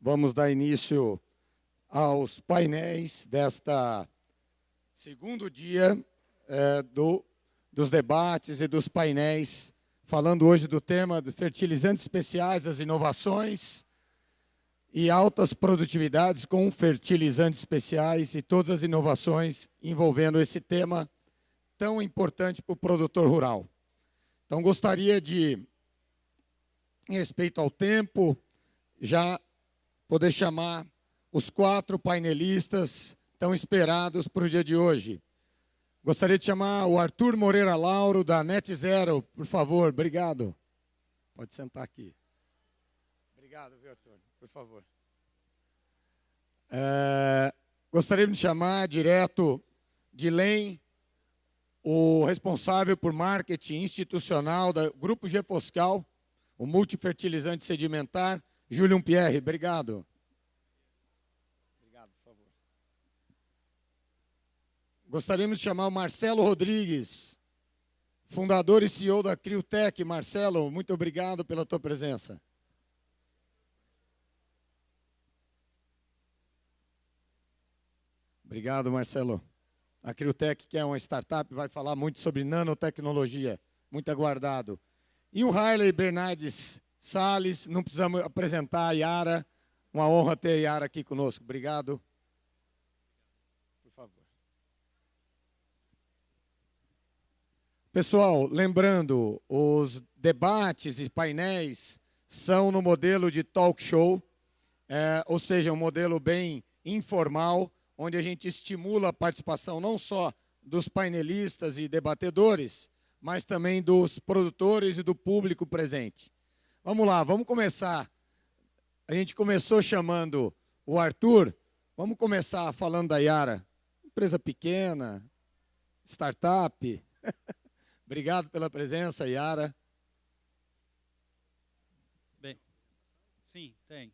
Vamos dar início aos painéis desta segundo dia dos debates e dos painéis, falando hoje do tema de fertilizantes especiais, das inovações e altas produtividades com fertilizantes especiais e todas as inovações envolvendo esse tema tão importante para o produtor rural. Então, gostaria de, em respeito ao tempo, já poder chamar os 4 painelistas tão esperados para o dia de hoje. Gostaria de chamar o Arthur Moreira Lauro, da Net Zero, por favor. Obrigado. Pode sentar aqui. Obrigado, viu, Arthur? Por favor. Gostaria de chamar direto de LEM, o responsável por marketing institucional do Grupo Gefoscal, o multifertilizante sedimentar, Júlio Pierre. Obrigado. Obrigado, por favor. Gostaríamos de chamar o Marcelo Rodrigues, fundador e CEO da Criotech. Marcelo, muito obrigado pela tua presença. Obrigado, Marcelo. A Criotech, que é uma startup, vai falar muito sobre nanotecnologia, muito aguardado. E o Harley Bernardes Salles, não precisamos apresentar a Yara, uma honra ter a Yara aqui conosco. Obrigado. Por favor. Pessoal, lembrando, os debates e painéis são no modelo de talk show, ou seja, um modelo bem informal, onde a gente estimula a participação não só dos painelistas e debatedores, mas também dos produtores e do público presente. Vamos lá, vamos começar. A gente começou chamando o Arthur, vamos começar falando da Yara. Empresa pequena, startup. Obrigado pela presença, Yara. Bem, sim, tem.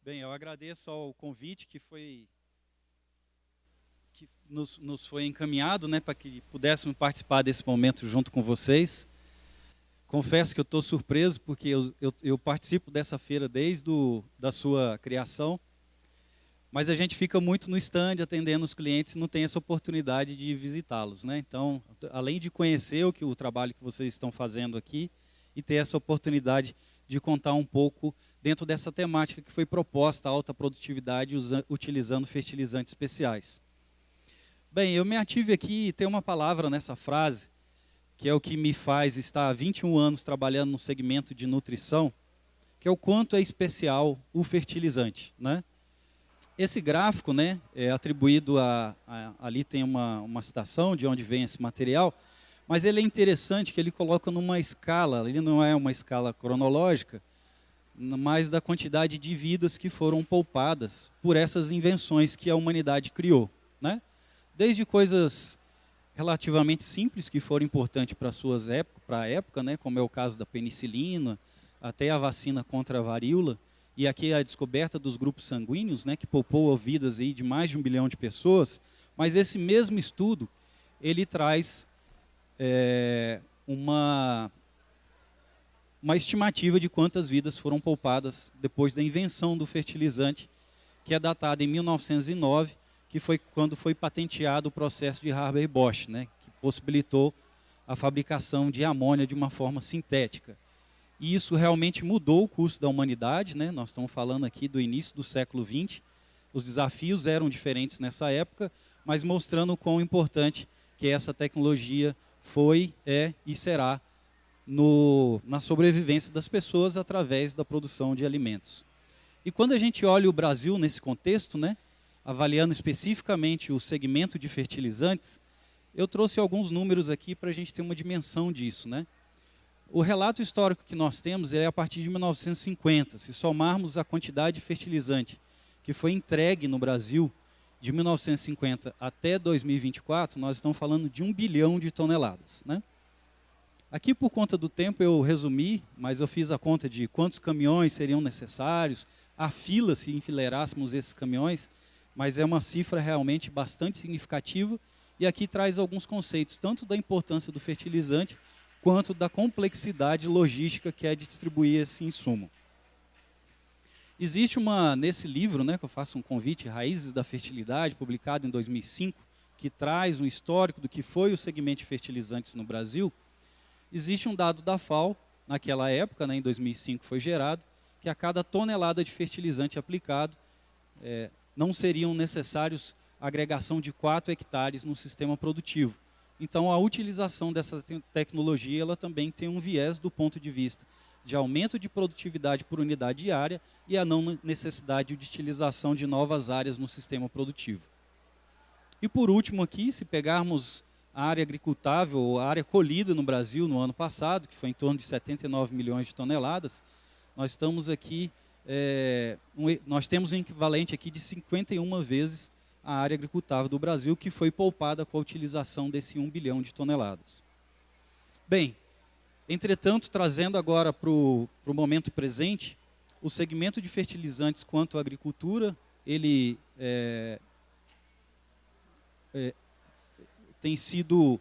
Bem, eu agradeço ao convite que nos foi encaminhado, né, para que pudéssemos participar desse momento junto com vocês. Confesso que eu estou surpreso, porque eu participo dessa feira desde da sua criação, mas a gente fica muito no stand atendendo os clientes e não tem essa oportunidade de visitá-los, né? Então, além de conhecer o trabalho que vocês estão fazendo aqui e ter essa oportunidade de contar um pouco dentro dessa temática que foi proposta, alta produtividade utilizando fertilizantes especiais. Bem, eu me ative aqui e tem uma palavra nessa frase, que é o que me faz estar há 21 anos trabalhando no segmento de nutrição, que é o quanto é especial o fertilizante, né? Esse gráfico, né, é atribuído ali tem uma citação de onde vem esse material, mas ele é interessante que ele coloca numa escala, ele não é uma escala cronológica, mas da quantidade de vidas que foram poupadas por essas invenções que a humanidade criou, né? Desde coisas relativamente simples que foram importantes para a época, né, como é o caso da penicilina, até a vacina contra a varíola, e aqui a descoberta dos grupos sanguíneos, né, que poupou vidas aí de mais de 1 bilhão de pessoas. Mas esse mesmo estudo, ele traz uma estimativa de quantas vidas foram poupadas depois da invenção do fertilizante, que é datada em 1909, que foi quando foi patenteado o processo de Haber-Bosch, né, que possibilitou a fabricação de amônia de uma forma sintética. E isso realmente mudou o curso da humanidade, né? Nós estamos falando aqui do início do século XX. Os desafios eram diferentes nessa época, mas mostrando o quão importante que essa tecnologia foi, é e será na sobrevivência das pessoas através da produção de alimentos. E quando a gente olha o Brasil nesse contexto, né, avaliando especificamente o segmento de fertilizantes, eu trouxe alguns números aqui para a gente ter uma dimensão disso, né? O relato histórico que nós temos é a partir de 1950. Se somarmos a quantidade de fertilizante que foi entregue no Brasil de 1950 até 2024, nós estamos falando de 1 bilhão de toneladas, né? Aqui, por conta do tempo, eu resumi, mas eu fiz a conta de quantos caminhões seriam necessários, a fila se enfileirássemos esses caminhões, mas é uma cifra realmente bastante significativa, e aqui traz alguns conceitos, tanto da importância do fertilizante, quanto da complexidade logística que é distribuir esse insumo. Existe nesse livro, né, que eu faço um convite, Raízes da Fertilidade, publicado em 2005, que traz um histórico do que foi o segmento de fertilizantes no Brasil. Existe um dado da FAO, naquela época, né, em 2005 foi gerado, que a cada tonelada de fertilizante aplicado, não seriam necessários agregação de 4 hectares no sistema produtivo. Então, a utilização dessa tecnologia, ela também tem um viés do ponto de vista de aumento de produtividade por unidade diária e a não necessidade de utilização de novas áreas no sistema produtivo. E por último aqui, se pegarmos a área agricultável, ou a área colhida no Brasil no ano passado, que foi em torno de 79 milhões de toneladas, nós estamos aqui, nós temos um equivalente aqui de 51 vezes a área agricultável do Brasil, que foi poupada com a utilização desse 1 bilhão de toneladas. Bem, entretanto, trazendo agora para o momento presente, o segmento de fertilizantes quanto à agricultura, ele tem sido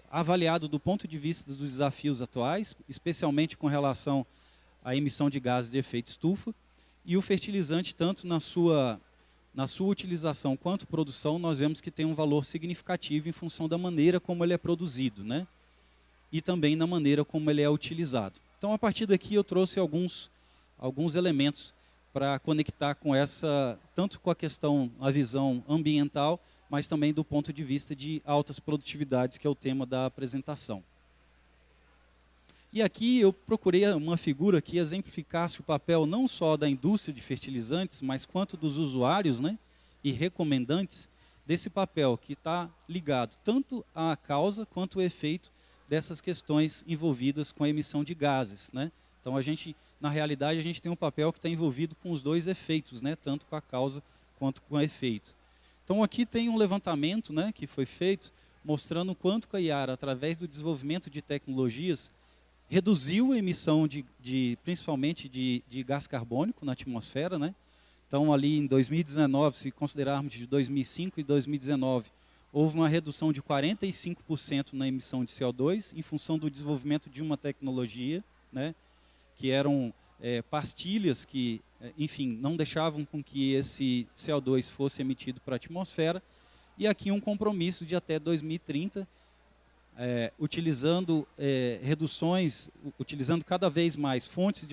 avaliado do ponto de vista dos desafios atuais, especialmente com relação à emissão de gases de efeito estufa, e o fertilizante, tanto na sua utilização quanto produção, nós vemos que tem um valor significativo em função da maneira como ele é produzido, né? E também na maneira como ele é utilizado. Então, a partir daqui, eu trouxe alguns elementos para conectar com tanto com a visão ambiental, mas também do ponto de vista de altas produtividades, que é o tema da apresentação. E aqui eu procurei uma figura que exemplificasse o papel não só da indústria de fertilizantes, mas quanto dos usuários, né, e recomendantes desse papel que está ligado tanto à causa quanto ao efeito dessas questões envolvidas com a emissão de gases, né? Então, na realidade, a gente tem um papel que está envolvido com os dois efeitos, né, tanto com a causa quanto com o efeito. Então, aqui tem um levantamento, né, que foi feito, mostrando o quanto que a Yara, através do desenvolvimento de tecnologias, reduziu a emissão principalmente de gás carbônico na atmosfera, né? Então, ali em 2019, se considerarmos de 2005 e 2019, houve uma redução de 45% na emissão de CO2, em função do desenvolvimento de uma tecnologia, né, que eram pastilhas que, enfim, não deixavam com que esse CO2 fosse emitido para a atmosfera. E aqui um compromisso de até 2030, utilizando reduções, utilizando cada vez mais fontes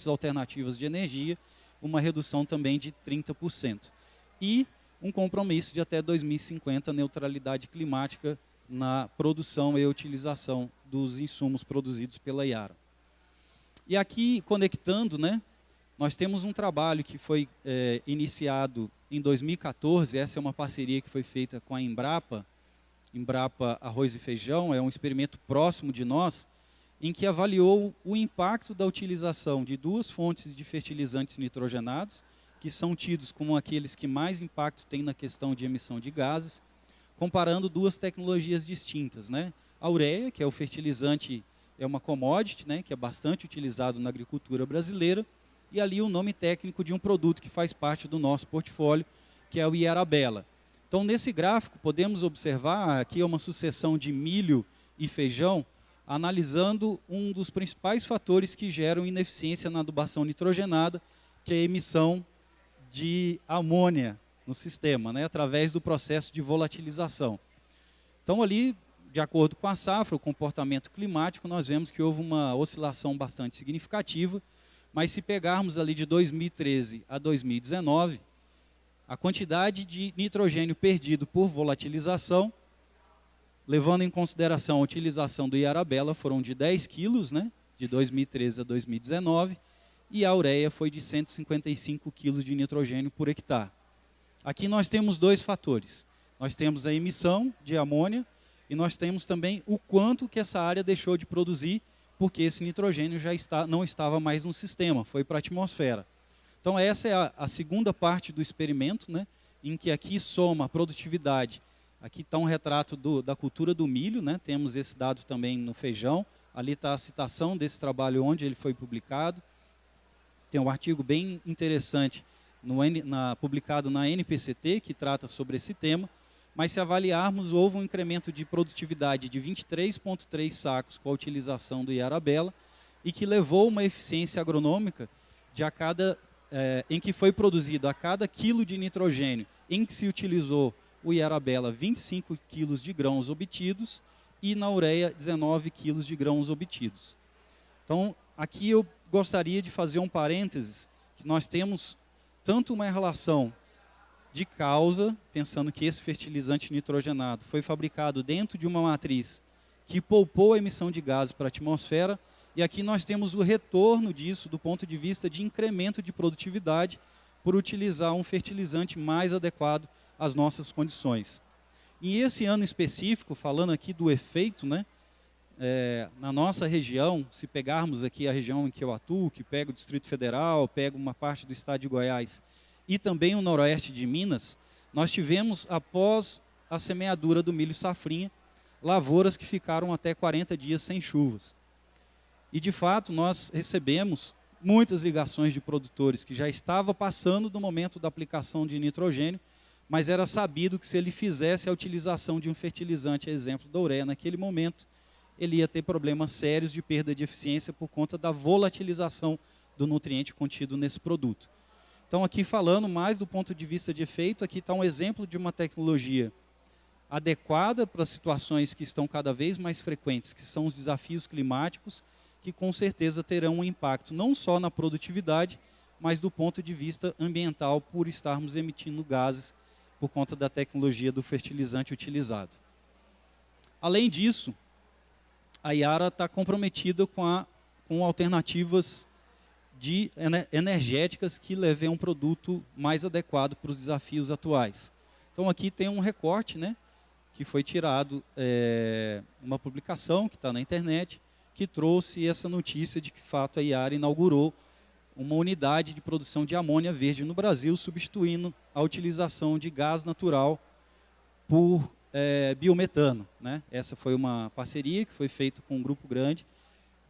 alternativas de energia, uma redução também de 30%. E um compromisso de até 2050, neutralidade climática na produção e utilização dos insumos produzidos pela Yara. E aqui, conectando, né, nós temos um trabalho que foi iniciado em 2014, essa é uma parceria que foi feita com a Embrapa Arroz e Feijão, é um experimento próximo de nós, em que avaliou o impacto da utilização de duas fontes de fertilizantes nitrogenados, que são tidos como aqueles que mais impacto têm na questão de emissão de gases, comparando duas tecnologias distintas, né? A ureia, que é o fertilizante, é uma commodity, né, que é bastante utilizado na agricultura brasileira, e ali o nome técnico de um produto que faz parte do nosso portfólio, que é o Yarabela. Então, nesse gráfico, podemos observar, aqui é uma sucessão de milho e feijão, analisando um dos principais fatores que geram ineficiência na adubação nitrogenada, que é a emissão de amônia no sistema, né, através do processo de volatilização. Então, ali, de acordo com a safra, o comportamento climático, nós vemos que houve uma oscilação bastante significativa, mas se pegarmos ali de 2013 a 2019, a quantidade de nitrogênio perdido por volatilização, levando em consideração a utilização do Yarabela, foram de 10 quilos, né, de 2013 a 2019, e a ureia foi de 155 quilos de nitrogênio por hectare. Aqui nós temos dois fatores. Nós temos a emissão de amônia e nós temos também o quanto que essa área deixou de produzir, porque esse nitrogênio não estava mais no sistema, foi para a atmosfera. Então essa é a segunda parte do experimento, né, em que aqui soma a produtividade. Aqui está um retrato da cultura do milho, né, temos esse dado também no feijão, ali está a citação desse trabalho onde ele foi publicado. Tem um artigo bem interessante publicado na NPCT, que trata sobre esse tema, mas se avaliarmos, houve um incremento de produtividade de 23,3 sacos com a utilização do Yarabela, e que levou uma eficiência agronômica em que foi produzido a cada quilo de nitrogênio em que se utilizou o Iarabela 25 quilos de grãos obtidos e na ureia 19 quilos de grãos obtidos. Então, aqui eu gostaria de fazer um parênteses, que nós temos tanto uma relação de causa, pensando que esse fertilizante nitrogenado foi fabricado dentro de uma matriz que poupou a emissão de gases para a atmosfera, e aqui nós temos o retorno disso do ponto de vista de incremento de produtividade por utilizar um fertilizante mais adequado às nossas condições. E esse ano específico, falando aqui do efeito, né, na nossa região, se pegarmos aqui a região em que eu atuo, que pega o Distrito Federal, pega uma parte do estado de Goiás e também o noroeste de Minas, nós tivemos, após a semeadura do milho safrinha, lavouras que ficaram até 40 dias sem chuvas. E, de fato, nós recebemos muitas ligações de produtores que já estavam passando do momento da aplicação de nitrogênio, mas era sabido que se ele fizesse a utilização de um fertilizante, exemplo da ureia, naquele momento, ele ia ter problemas sérios de perda de eficiência por conta da volatilização do nutriente contido nesse produto. Então, aqui falando mais do ponto de vista de efeito, aqui está um exemplo de uma tecnologia adequada para situações que estão cada vez mais frequentes, que são os desafios climáticos, que com certeza terão um impacto não só na produtividade, mas do ponto de vista ambiental, por estarmos emitindo gases por conta da tecnologia do fertilizante utilizado. Além disso, a Yara está comprometida com alternativas energéticas que levem a um produto mais adequado para os desafios atuais. Então aqui tem um recorte, né, que foi tirado, uma publicação que está na internet, que trouxe essa notícia de que, de fato, a Yara inaugurou uma unidade de produção de amônia verde no Brasil, substituindo a utilização de gás natural por biometano, né? Essa foi uma parceria que foi feita com um grupo grande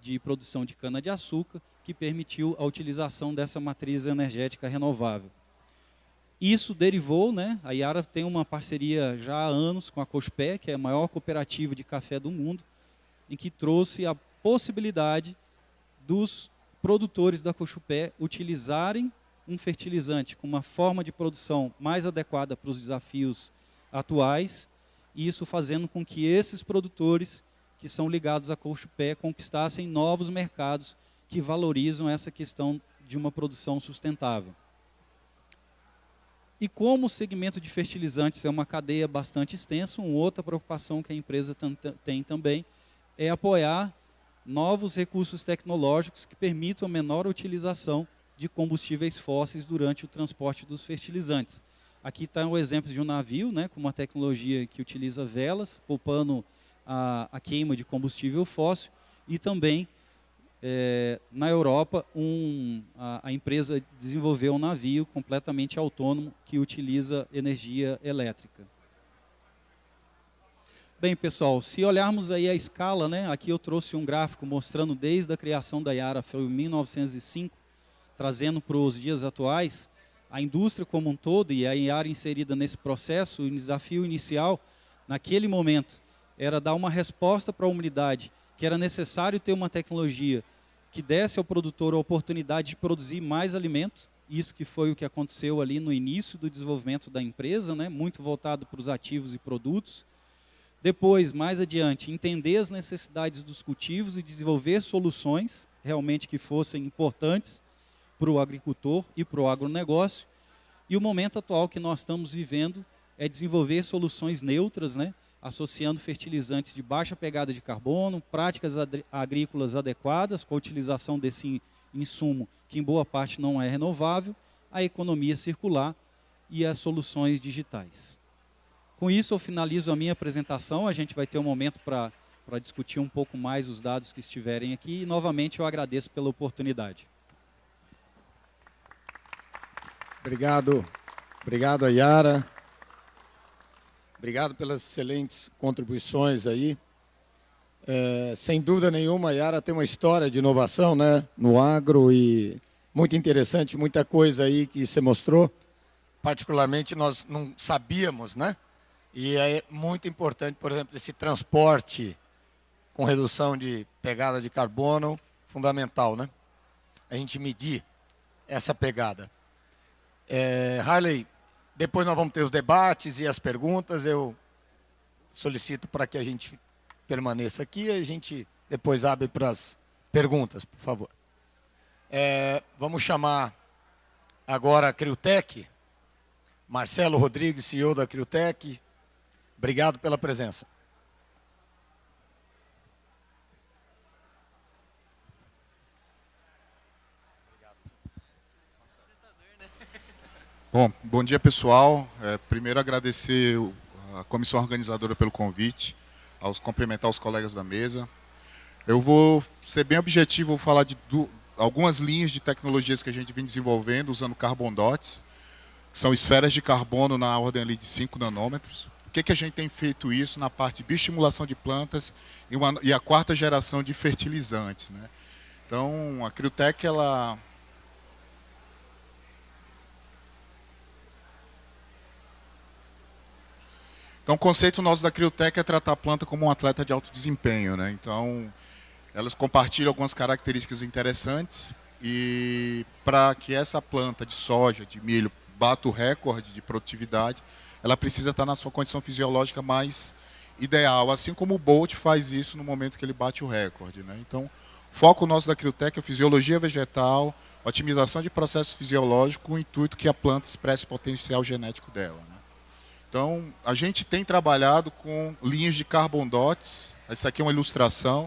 de produção de cana-de-açúcar, que permitiu a utilização dessa matriz energética renovável. Isso derivou, né? A Yara tem uma parceria já há anos com a Cochupé, que é a maior cooperativa de café do mundo, em que trouxe a possibilidade dos produtores da Cochupé utilizarem um fertilizante com uma forma de produção mais adequada para os desafios atuais, e isso fazendo com que esses produtores que são ligados à Cochupé conquistassem novos mercados que valorizam essa questão de uma produção sustentável. E como o segmento de fertilizantes é uma cadeia bastante extensa, uma outra preocupação que a empresa tem também é apoiar novos recursos tecnológicos que permitam a menor utilização de combustíveis fósseis durante o transporte dos fertilizantes. Aqui está um exemplo de um navio, né, com uma tecnologia que utiliza velas, poupando a queima de combustível fóssil, e também, na Europa, a empresa desenvolveu um navio completamente autônomo que utiliza energia elétrica. Bem, pessoal, se olharmos aí a escala, né, aqui eu trouxe um gráfico mostrando desde a criação da Yara, foi em 1905, trazendo para os dias atuais, a indústria como um todo e a Yara inserida nesse processo. O desafio inicial, naquele momento, era dar uma resposta para a humanidade, que era necessário ter uma tecnologia que desse ao produtor a oportunidade de produzir mais alimentos. Isso que foi o que aconteceu ali no início do desenvolvimento da empresa, né, muito voltado para os ativos e produtos. Depois, mais adiante, entender as necessidades dos cultivos e desenvolver soluções realmente que fossem importantes para o agricultor e para o agronegócio. E o momento atual que nós estamos vivendo é desenvolver soluções neutras, né, associando fertilizantes de baixa pegada de carbono, práticas agrícolas adequadas com a utilização desse insumo, que em boa parte não é renovável, a economia circular e as soluções digitais. Com isso, eu finalizo a minha apresentação. A gente vai ter um momento para discutir um pouco mais os dados que estiverem aqui. E, novamente, eu agradeço pela oportunidade. Obrigado. Obrigado, Yara. Obrigado pelas excelentes contribuições aí. Sem dúvida nenhuma, a Yara tem uma história de inovação, né, no agro, e muito interessante, muita coisa aí que você mostrou. Particularmente, nós não sabíamos, né? E é muito importante, por exemplo, esse transporte com redução de pegada de carbono, fundamental, né? A gente medir essa pegada. Harley, depois nós vamos ter os debates e as perguntas. Eu solicito para que a gente permaneça aqui e a gente depois abre para as perguntas, por favor. Vamos chamar agora a Criutec. Marcelo Rodrigues, CEO da Criutec. Obrigado pela presença. Bom dia, pessoal. Primeiro, agradecer a comissão organizadora pelo convite, cumprimentar os colegas da mesa. Eu vou ser bem objetivo, vou falar de algumas linhas de tecnologias que a gente vem desenvolvendo usando Carbon Dots, que são esferas de carbono na ordem ali de 5 nanômetros. O que a gente tem feito isso na parte de bioestimulação de plantas e a quarta geração de fertilizantes, né? Então, a Criutec, ela... Então, o conceito nosso da Criutec é tratar a planta como um atleta de alto desempenho, né? Então, elas compartilham algumas características interessantes e para que essa planta de soja, de milho, bata o recorde de produtividade, ela precisa estar na sua condição fisiológica mais ideal, assim como o Bolt faz isso no momento que ele bate o recorde, né? Então, o foco nosso da Criutec é fisiologia vegetal, otimização de processos fisiológicos com o intuito que a planta expresse o potencial genético dela, né? Então, a gente tem trabalhado com linhas de Carbon Dots. Essa aqui é uma ilustração.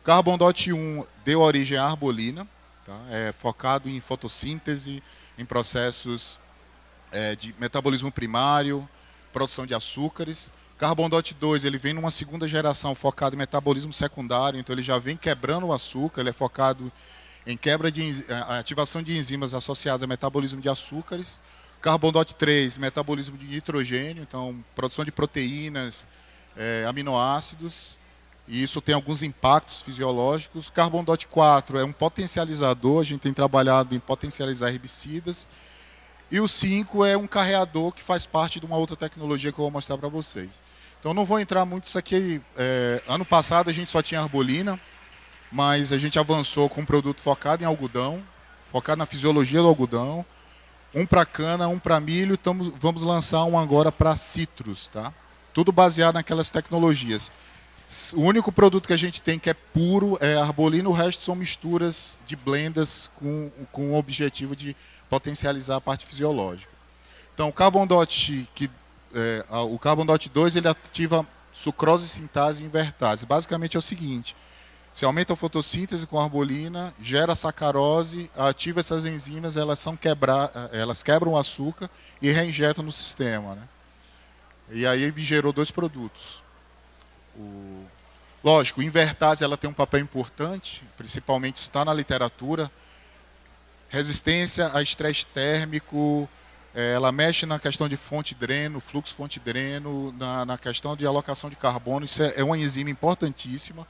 O Carbon Dot 1 deu origem à arbolina, tá? É focado em fotossíntese, em processos de metabolismo primário, produção de açúcares. O Carbon Dot 2 ele vem numa segunda geração focado em metabolismo secundário, então ele já vem quebrando o açúcar, ele é focado em ativação de enzimas associadas a metabolismo de açúcares. Carbon Dot 3, metabolismo de nitrogênio, então produção de proteínas, aminoácidos, e isso tem alguns impactos fisiológicos. Carbon Dot 4 é um potencializador, a gente tem trabalhado em potencializar herbicidas. E o 5 é um carreador que faz parte de uma outra tecnologia que eu vou mostrar para vocês. Então não vou entrar muito nisso aqui. Ano passado a gente só tinha arbolina, mas a gente avançou com um produto focado em algodão, focado na fisiologia do algodão. Um para cana, um para milho, vamos lançar um agora para citros, tá? Tudo baseado naquelas tecnologias. O único produto que a gente tem que é puro é arbolino, o resto são misturas de blendas com o objetivo de potencializar a parte fisiológica. Então, o Carbon Dot, o Carbon Dot 2 ele ativa sucrose, sintase e invertase. Basicamente é o seguinte: você aumenta a fotossíntese com a arbolina, gera sacarose, ativa essas enzimas, elas quebram o açúcar e reinjetam no sistema, né? E aí gerou dois produtos. Lógico, a invertase ela tem um papel importante, principalmente isso está na literatura. Resistência a estresse térmico, ela mexe na questão de fonte-dreno, fluxo fonte-dreno, na questão de alocação de carbono. Isso é uma enzima importantíssima.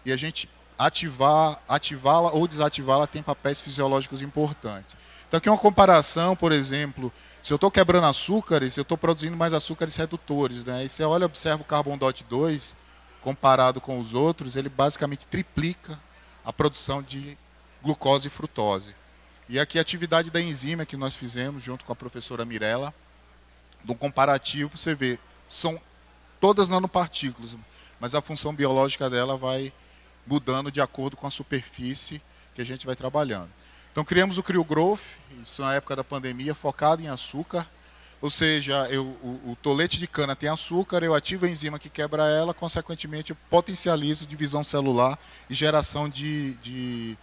E a gente ativá-la ou desativá-la tem papéis fisiológicos importantes. Então aqui uma comparação, por exemplo, se eu estou quebrando açúcares, eu estou produzindo mais açúcares redutores, né? E você olha e observa o Carbon Dot 2, comparado com os outros, ele basicamente triplica a produção de glucose e frutose. E aqui a atividade da enzima que nós fizemos junto com a professora Mirella, de um comparativo, você vê, são todas nanopartículas, mas a função biológica dela vai mudando de acordo com a superfície que a gente vai trabalhando. Então criamos o CrioGrowth, isso na época da pandemia, focado em açúcar, ou seja, o tolete de cana tem açúcar, eu ativo a enzima que quebra ela, consequentemente eu potencializo divisão celular e geração de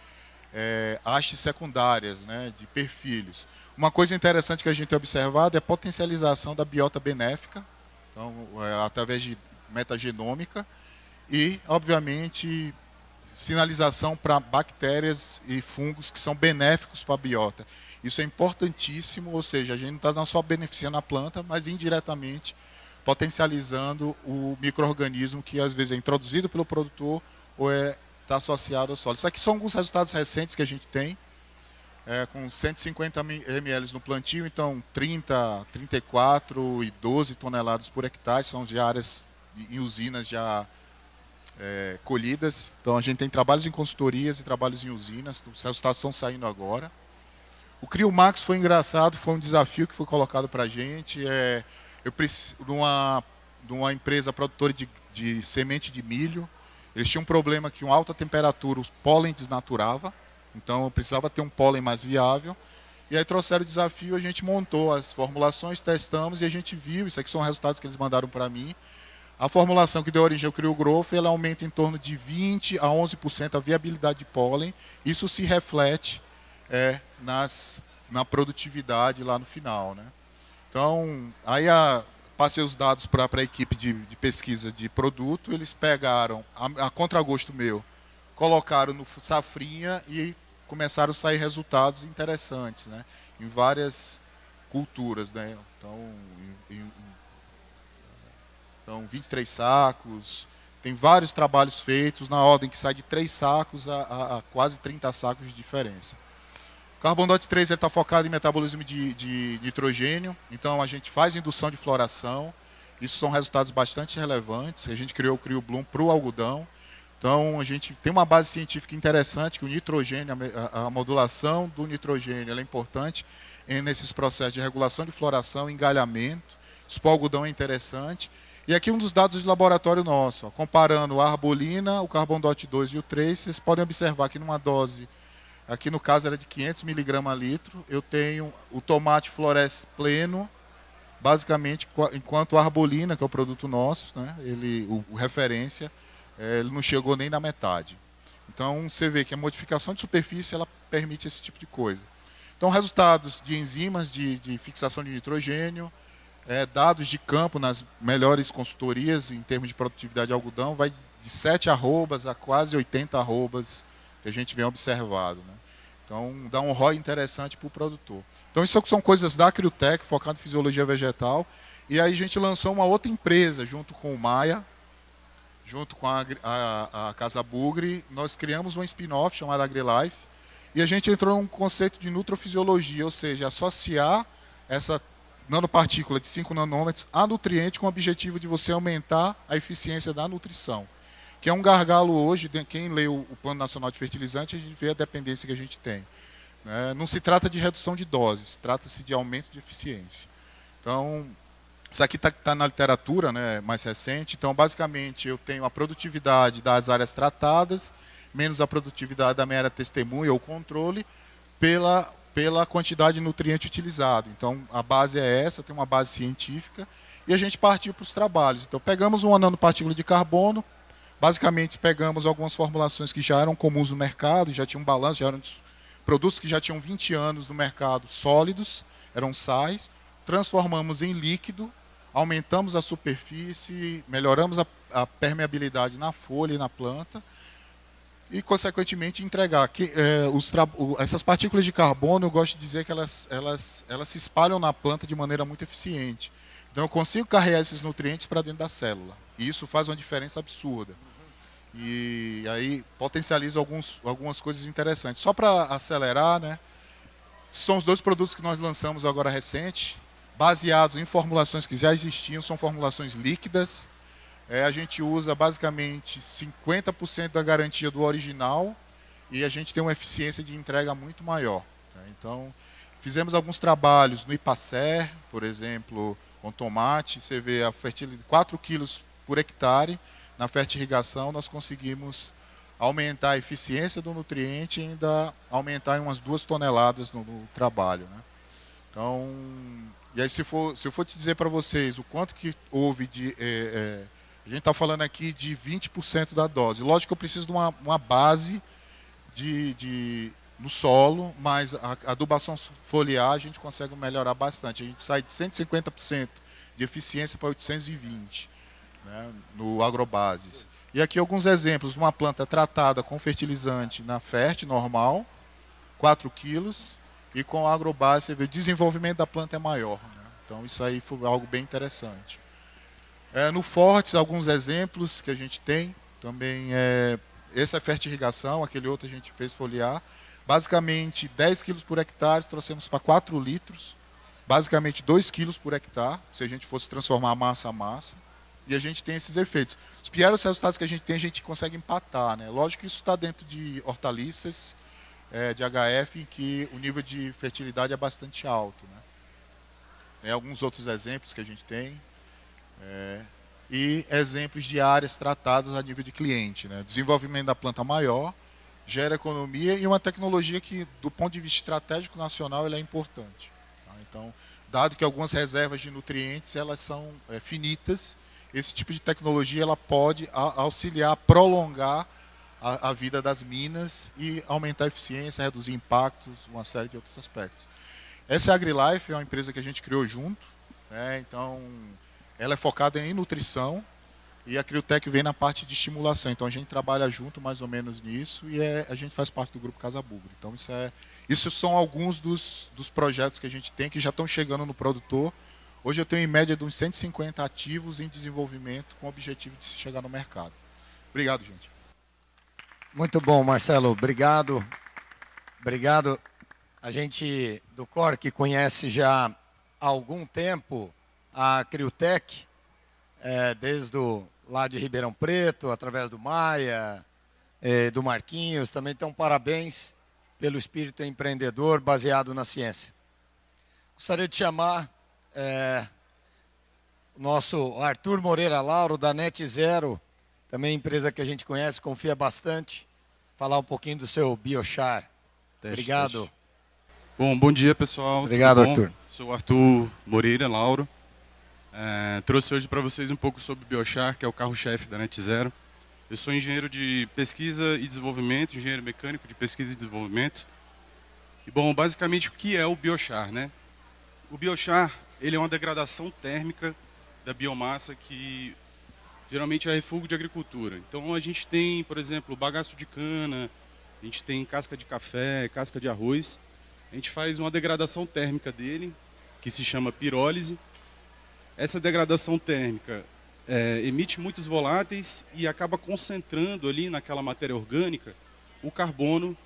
hastes secundárias, né, de perfilhos. Uma coisa interessante que a gente tem observado é a potencialização da biota benéfica, então, através de metagenômica, e, obviamente, sinalização para bactérias e fungos que são benéficos para a biota. Isso é importantíssimo, ou seja, a gente não está não só beneficiando a planta, mas indiretamente potencializando o micro-organismo que às vezes é introduzido pelo produtor ou está associado ao solo. Isso aqui são alguns resultados recentes que a gente tem, com 150 ml no plantio, então 30, 34 e 12 toneladas por hectare, são de áreas em usinas já colhidas. Então a gente tem trabalhos em consultorias e trabalhos em usinas, os resultados estão saindo agora. O Crio Max foi engraçado, foi um desafio que foi colocado para a gente. Eu preciso de uma empresa produtora de semente de milho. Eles tinham um problema que, em alta temperatura, o pólen desnaturava. Então, eu precisava ter um pólen mais viável. E aí trouxeram o desafio, a gente montou as formulações, testamos e a gente viu, isso aqui são resultados que eles mandaram para mim. A formulação que deu origem ao Crio Growth, ela aumenta em torno de 20% a 11% a viabilidade de pólen. Isso se reflete na produtividade lá no final, né? Então, aí passei os dados para a equipe de pesquisa de produto, eles pegaram, a contragosto meu, colocaram no safrinha e começaram a sair resultados interessantes, né? Em várias culturas, né? Então 23 sacos, tem vários trabalhos feitos na ordem que sai de 3 sacos a quase 30 sacos de diferença. O Carbondot 3 está focado em metabolismo de nitrogênio, então a gente faz indução de floração, isso são resultados bastante relevantes, a gente criou o Crio Bloom para o algodão, então a gente tem uma base científica interessante, que o nitrogênio, a modulação do nitrogênio ela é importante nesses processos de regulação de floração, engalhamento, isso para o algodão é interessante. E aqui um dos dados de laboratório nosso, ó, comparando a arbolina, o Carbondot 2 e o 3, vocês podem observar que numa dose, aqui no caso era de 500 mg a litro, eu tenho o tomate floresce pleno, basicamente, enquanto a arbolina, que é o produto nosso, né, o referência, ele não chegou nem na metade. Então, você vê que a modificação de superfície ela permite esse tipo de coisa. Então, resultados de enzimas de fixação de nitrogênio, dados de campo nas melhores consultorias em termos de produtividade de algodão, vai de 7 arrobas a quase 80 arrobas que a gente vem observado, né? Então, dá um ROI interessante para o produtor. Então, isso são coisas da Criotech, focado em fisiologia vegetal. E aí a gente lançou uma outra empresa, junto com o Maia, junto com a Casa Bugre. Nós criamos uma spin-off chamada AgriLife. E a gente entrou num conceito de nutrofisiologia, ou seja, associar essa nanopartícula de 5 nanômetros a nutriente com o objetivo de você aumentar a eficiência da nutrição. Que é um gargalo hoje, quem lê o Plano Nacional de Fertilizante, a gente vê a dependência que a gente tem. Não se trata de redução de doses, trata-se de aumento de eficiência. Então, isso aqui está na literatura, né, mais recente. Então, basicamente, eu tenho a produtividade das áreas tratadas, menos a produtividade da mera testemunha ou controle, pela quantidade de nutriente utilizado. Então, a base é essa, tem uma base científica, e a gente partiu para os trabalhos. Então, pegamos uma nanopartícula de carbono, basicamente pegamos algumas formulações que já eram comuns no mercado, já tinham um balanço, já eram produtos que já tinham 20 anos no mercado sólidos, eram sais, transformamos em líquido, aumentamos a superfície, melhoramos a permeabilidade na folha e na planta, e, consequentemente, entregar. Essas partículas de carbono, eu gosto de dizer que elas se espalham na planta de maneira muito eficiente. Então, eu consigo carregar esses nutrientes para dentro da célula. E isso faz uma diferença absurda. E aí potencializa algumas coisas interessantes. Só para acelerar, né, são os 2 produtos que nós lançamos agora recente, baseados em formulações que já existiam, são formulações líquidas. A gente usa basicamente 50% da garantia do original e a gente tem uma eficiência de entrega muito maior. Então, fizemos alguns trabalhos no Ipacer, por exemplo, com tomate. Você vê a fertilidade 4 quilos por hectare. Na fertirrigação, nós conseguimos aumentar a eficiência do nutriente e ainda aumentar em umas 2 toneladas no trabalho, né? Então, e aí se eu for te dizer para vocês o quanto que houve de... a gente está falando aqui de 20% da dose. Lógico que eu preciso de uma base no solo, mas a adubação foliar a gente consegue melhorar bastante. A gente sai de 150% de eficiência para 820%, né, no agrobases. E aqui alguns exemplos de uma planta tratada com fertilizante na Fert normal, 4 quilos, e com agrobase, você vê, o desenvolvimento da planta é maior, né? Então isso aí foi algo bem interessante. No Fortes, alguns exemplos que a gente tem, também essa é fertirrigação, aquele outro a gente fez foliar, basicamente 10 quilos por hectare, trouxemos para 4 litros, basicamente 2 quilos por hectare, se a gente fosse transformar massa a massa, e a gente tem esses efeitos. Os piores resultados que a gente consegue empatar, né? Lógico que isso está dentro de hortaliças, de HF em que o nível de fertilidade é bastante alto, né? Tem alguns outros exemplos que a gente tem, e exemplos de áreas tratadas a nível de cliente, né? Desenvolvimento da planta maior, gera economia e uma tecnologia que, do ponto de vista estratégico nacional, ela é importante. Tá? Então, dado que algumas reservas de nutrientes elas são finitas, esse tipo de tecnologia ela pode auxiliar, prolongar a vida das minas e aumentar a eficiência, reduzir impactos, uma série de outros aspectos. Essa é a AgriLife, é uma empresa que a gente criou junto, né? Então, ela é focada em nutrição e a Criotech vem na parte de estimulação. Então, a gente trabalha junto mais ou menos nisso e a gente faz parte do grupo Casa Bugre. Então, isso são alguns dos projetos que a gente tem que já estão chegando no produtor. Hoje eu tenho em média de uns 150 ativos em desenvolvimento com o objetivo de se chegar no mercado. Obrigado, gente. Muito bom, Marcelo. Obrigado. Obrigado. A gente do COR, que conhece já há algum tempo a Criotech, desde lá de Ribeirão Preto, através do Maia, do Marquinhos, também então parabéns pelo espírito empreendedor baseado na ciência. Gostaria de chamar o nosso Arthur Moreira Lauro, da Net Zero, também empresa que a gente conhece, confia bastante, falar um pouquinho do seu Biochar. Obrigado. Teste. Bom dia, pessoal. Obrigado, Arthur. Sou o Arthur Moreira Lauro. Trouxe hoje para vocês um pouco sobre o Biochar, que é o carro-chefe da Net Zero. Eu sou engenheiro de pesquisa e desenvolvimento, engenheiro mecânico de pesquisa e desenvolvimento. E, bom, basicamente, o que é o Biochar, né? O Biochar, ele é uma degradação térmica da biomassa que geralmente é refúgio de agricultura. Então, a gente tem, por exemplo, bagaço de cana, a gente tem casca de café, casca de arroz. A gente faz uma degradação térmica dele, que se chama pirólise. Essa degradação térmica emite muitos voláteis e acaba concentrando ali naquela matéria orgânica o carbono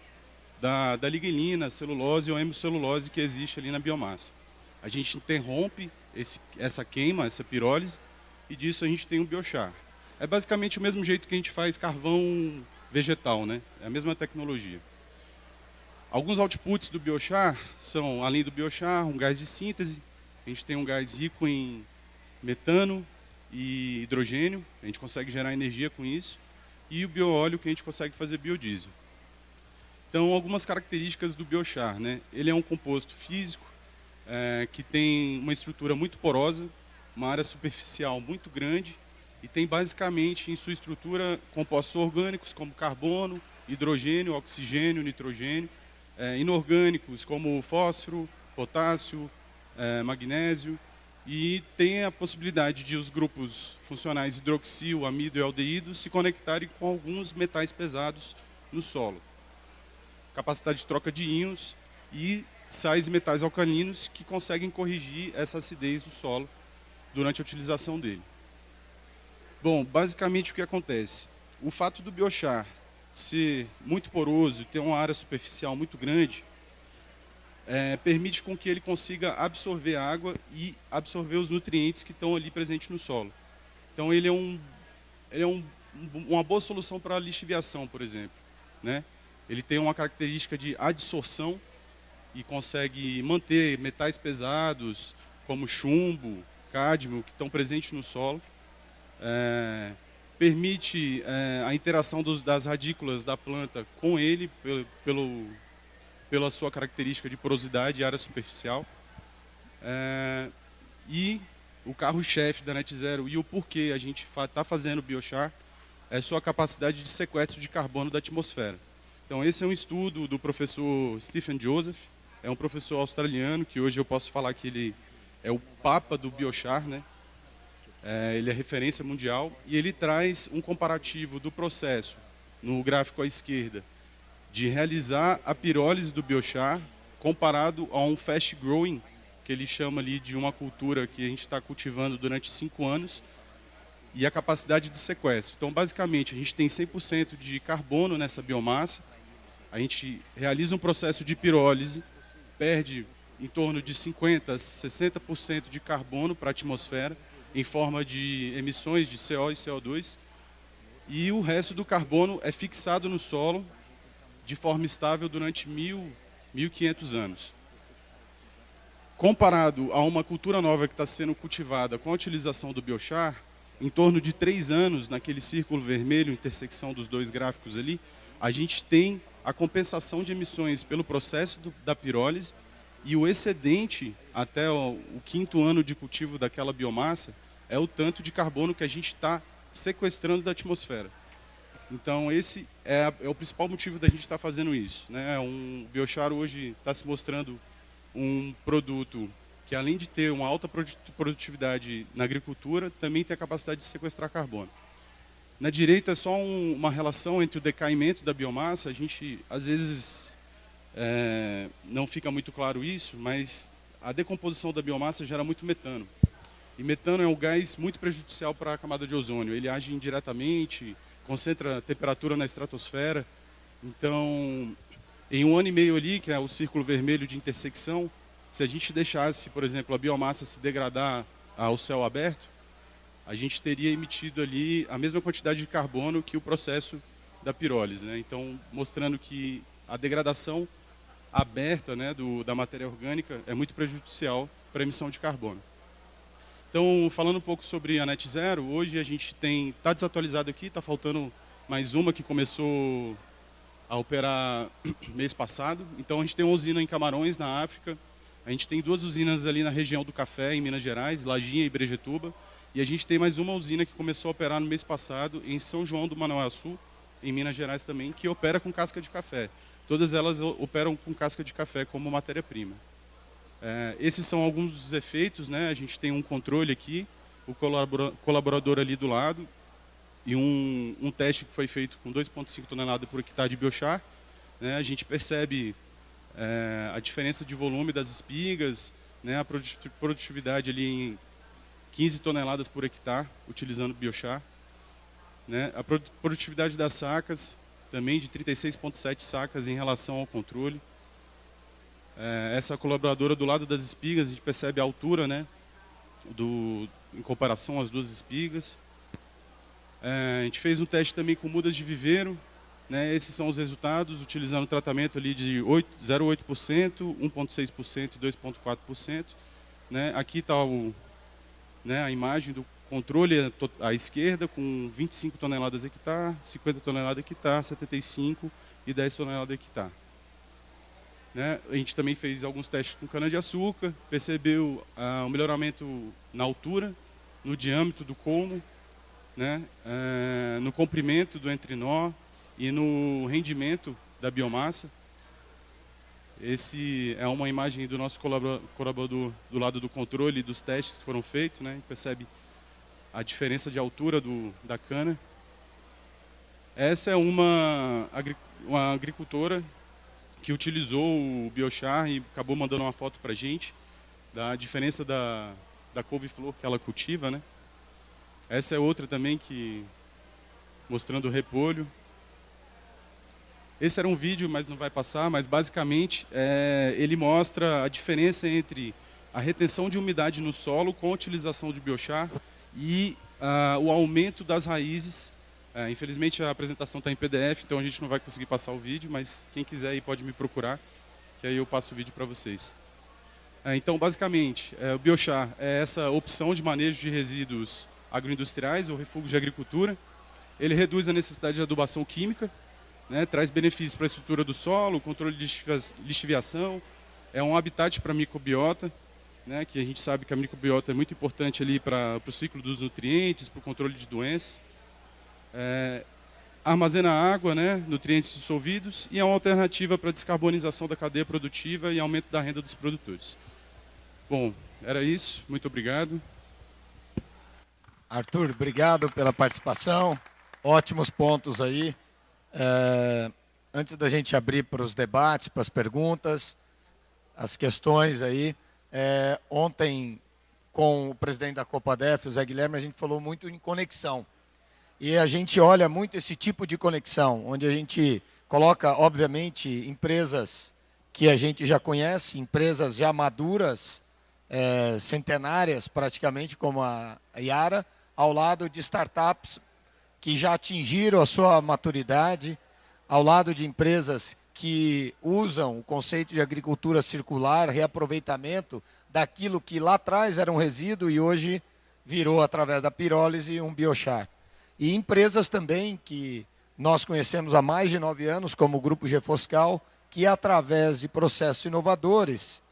da lignina, celulose ou hemicelulose que existe ali na biomassa. A gente interrompe essa queima, essa pirólise, e disso a gente tem um biochar. É basicamente o mesmo jeito que a gente faz carvão vegetal, né? É a mesma tecnologia. Alguns outputs do biochar são, além do biochar, um gás de síntese. A gente tem um gás rico em metano e hidrogênio. A gente consegue gerar energia com isso. E o bioóleo, que a gente consegue fazer biodiesel. Então, algumas características do biochar, né? Ele é um composto físico que tem uma estrutura muito porosa, uma área superficial muito grande e tem basicamente em sua estrutura compostos orgânicos como carbono, hidrogênio, oxigênio, nitrogênio, inorgânicos como fósforo, potássio, magnésio, e tem a possibilidade de os grupos funcionais hidroxil, amido e aldeído se conectarem com alguns metais pesados no solo. Capacidade de troca de íons e sais e metais alcalinos que conseguem corrigir essa acidez do solo durante a utilização dele. Bom, basicamente o que acontece? O fato do biochar ser muito poroso e ter uma área superficial muito grande permite com que ele consiga absorver água e absorver os nutrientes que estão ali presentes no solo. Então ele é uma boa solução para a lixiviação, por exemplo, né? Ele tem uma característica de adsorção e consegue manter metais pesados como chumbo, cádmio, que estão presentes no solo. Permite a interação das radículas da planta com ele pela sua característica de porosidade e área superficial. E o carro-chefe da Net Zero e o porquê a gente está fazendo o biochar é sua capacidade de sequestro de carbono da atmosfera. Então, esse é um estudo do professor Stephen Joseph, é um professor australiano que hoje eu posso falar que ele é o papa do biochar, né? Ele é referência mundial e ele traz um comparativo do processo, no gráfico à esquerda, de realizar a pirólise do biochar comparado a um fast growing, que ele chama ali de uma cultura que a gente está cultivando durante 5 anos, e a capacidade de sequestro. Então, basicamente, a gente tem 100% de carbono nessa biomassa, a gente realiza um processo de pirólise, perde em torno de 50% a 60% de carbono para a atmosfera, em forma de emissões de CO e CO2, e o resto do carbono é fixado no solo de forma estável durante 1.500 anos. Comparado a uma cultura nova que está sendo cultivada com a utilização do biochar, em torno de 3 anos, naquele círculo vermelho, intersecção dos dois gráficos ali, a gente tem a compensação de emissões pelo processo da pirólise e o excedente até o 5º ano de cultivo daquela biomassa é o tanto de carbono que a gente está sequestrando da atmosfera. Então, esse é o principal motivo da gente estar fazendo isso, né? O biochar hoje está se mostrando um produto que, além de ter uma alta produtividade na agricultura, também tem a capacidade de sequestrar carbono. Na direita é só uma relação entre o decaimento da biomassa. A gente, às vezes, não fica muito claro isso, mas a decomposição da biomassa gera muito metano. E metano é um gás muito prejudicial para a camada de ozônio. Ele age indiretamente, concentra a temperatura na estratosfera. Então, em 1 ano e meio ali, que é o círculo vermelho de intersecção, se a gente deixasse, por exemplo, a biomassa se degradar ao céu aberto, a gente teria emitido ali a mesma quantidade de carbono que o processo da pirólise, né? Então, mostrando que a degradação aberta, né, da matéria orgânica é muito prejudicial para a emissão de carbono. Então, falando um pouco sobre a Net Zero, hoje a gente está desatualizado aqui, está faltando mais uma que começou a operar mês passado. Então, a gente tem uma usina em Camarões, na África. A gente tem 2 usinas ali na região do Café, em Minas Gerais, Lajinha e Brejetuba. E a gente tem mais uma usina que começou a operar no mês passado em São João do Manauaçu, em Minas Gerais também, que opera com casca de café. Todas elas operam com casca de café como matéria-prima. Esses são alguns dos efeitos, né? A gente tem um controle aqui, o colaborador ali do lado, e um teste que foi feito com 2,5 toneladas por hectare de biochar, né? A gente percebe a diferença de volume das espigas, né? A produtividade ali em 15 toneladas por hectare, utilizando biochar, né? A produtividade das sacas, também de 36,7 sacas em relação ao controle. Essa colaboradora do lado das espigas, a gente percebe a altura, né? Em comparação às 2 espigas. A gente fez um teste também com mudas de viveiro, né? Esses são os resultados, utilizando tratamento ali de 0,8%, 1,6% e 2,4%. Né? Aqui está a imagem do controle à esquerda, com 25 toneladas hectare, 50 toneladas hectare, 75 e 10 toneladas hectare. Né? A gente também fez alguns testes com cana-de-açúcar, percebeu o melhoramento na altura, no diâmetro do colmo, né? No comprimento do entrenó e no rendimento da biomassa. Esse é uma imagem do nosso colaborador do lado do controle dos testes que foram feitos, né? A gente percebe a diferença de altura da cana. Essa é uma agricultora que utilizou o biochar e acabou mandando uma foto para a gente da diferença da couve-flor que ela cultiva, né? Essa é outra também mostrando o repolho. Esse era um vídeo, mas não vai passar, mas basicamente ele mostra a diferença entre a retenção de umidade no solo com a utilização de biochar e o aumento das raízes. Infelizmente a apresentação está em PDF, então a gente não vai conseguir passar o vídeo, mas quem quiser aí pode me procurar, que aí eu passo o vídeo para vocês. Então, basicamente, o biochar é essa opção de manejo de resíduos agroindustriais ou refúgios de agricultura. Ele reduz a necessidade de adubação química, né, traz benefícios para a estrutura do solo, controle de lixiviação, é um habitat para a microbiota, né, que a gente sabe que a microbiota é muito importante ali para o ciclo dos nutrientes, para o controle de doenças. Armazena água, né, nutrientes dissolvidos, e é uma alternativa para a descarbonização da cadeia produtiva e aumento da renda dos produtores. Bom, era isso. Muito obrigado. Arthur, obrigado pela participação. Ótimos pontos aí. Antes da gente abrir para os debates, para as perguntas, as questões aí, ontem com o presidente da Copadef, o Zé Guilherme, a gente falou muito em conexão. E a gente olha muito esse tipo de conexão, onde a gente coloca, obviamente, empresas que a gente já conhece, empresas já maduras, centenárias praticamente, como a Yara, ao lado de startups que já atingiram a sua maturidade, ao lado de empresas que usam o conceito de agricultura circular, reaproveitamento daquilo que lá atrás era um resíduo e hoje virou, através da pirólise, um biochar. E empresas também que nós conhecemos há mais de 9 anos, como o Grupo Gefoscal, que através de processos inovadores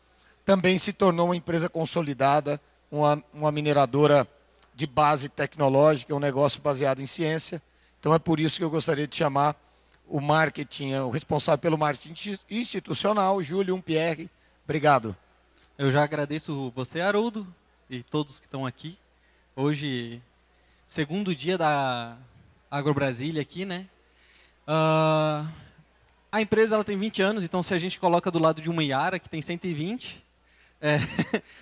também se tornou uma empresa consolidada, uma mineradora de base tecnológica, um negócio baseado em ciência. Então é por isso que eu gostaria de chamar o marketing, o responsável pelo marketing institucional, Júlio Umpierre. Obrigado. Eu já agradeço você, Haroldo, e todos que estão aqui. Hoje, segundo dia da AgroBrasília aqui, né? A empresa ela tem 20 anos, então se a gente coloca do lado de uma Iara, que tem 120,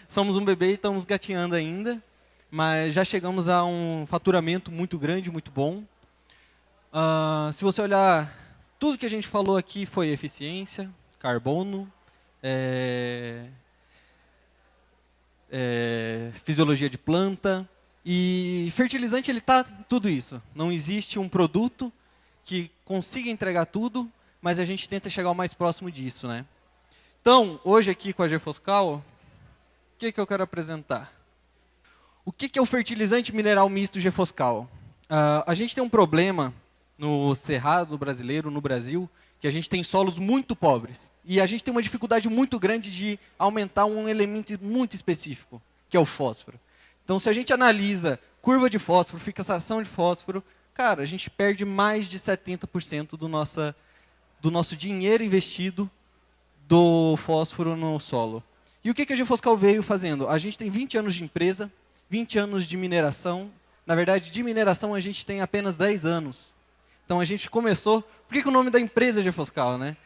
somos um bebê e estamos gatinhando ainda, mas já chegamos a um faturamento muito grande, muito bom. Se você olhar, tudo que a gente falou aqui foi eficiência, carbono, fisiologia de planta e fertilizante, ele está tudo isso. Não existe um produto que consiga entregar tudo, mas a gente tenta chegar o mais próximo disso, né? Então, hoje aqui com a Gefoscal, o que eu quero apresentar? O que é o fertilizante mineral misto Gefoscal? A gente tem um problema no cerrado brasileiro, no Brasil, que a gente tem solos muito pobres. E a gente tem uma dificuldade muito grande de aumentar um elemento muito específico, que é o fósforo. Então, se a gente analisa curva de fósforo, fixação de fósforo, cara, a gente perde mais de 70% do nosso dinheiro investido do fósforo no solo. E o que a Gefoscal veio fazendo? A gente tem 20 anos de empresa, 20 anos de mineração. Na verdade, de mineração a gente tem apenas 10 anos. Então a gente começou... Por que o nome da empresa é Gefoscal, né?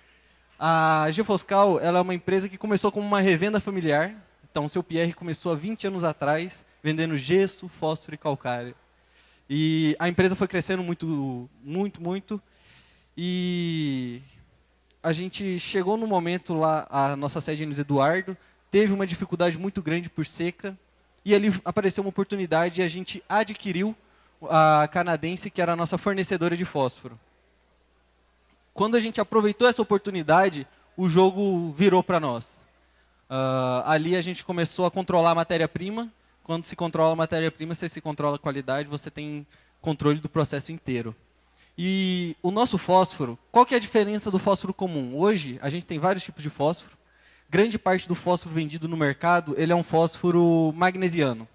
A Gefoscal ela é uma empresa que começou como uma revenda familiar. Então o seu Pierre começou há 20 anos atrás, vendendo gesso, fósforo e calcário. E a empresa foi crescendo muito, muito, muito. E a gente chegou no momento lá, a nossa sede em Luiz Eduardo, teve uma dificuldade muito grande por seca. E ali apareceu uma oportunidade e a gente adquiriu a canadense, que era a nossa fornecedora de fósforo. Quando a gente aproveitou essa oportunidade, o jogo virou para nós. Ali a gente começou a controlar a matéria-prima. Quando se controla a matéria-prima, você se controla a qualidade, você tem controle do processo inteiro. E o nosso fósforo, qual que é a diferença do fósforo comum? Hoje, a gente tem vários tipos de fósforo. Grande parte do fósforo vendido no mercado, ele é um fósforo magnesiano.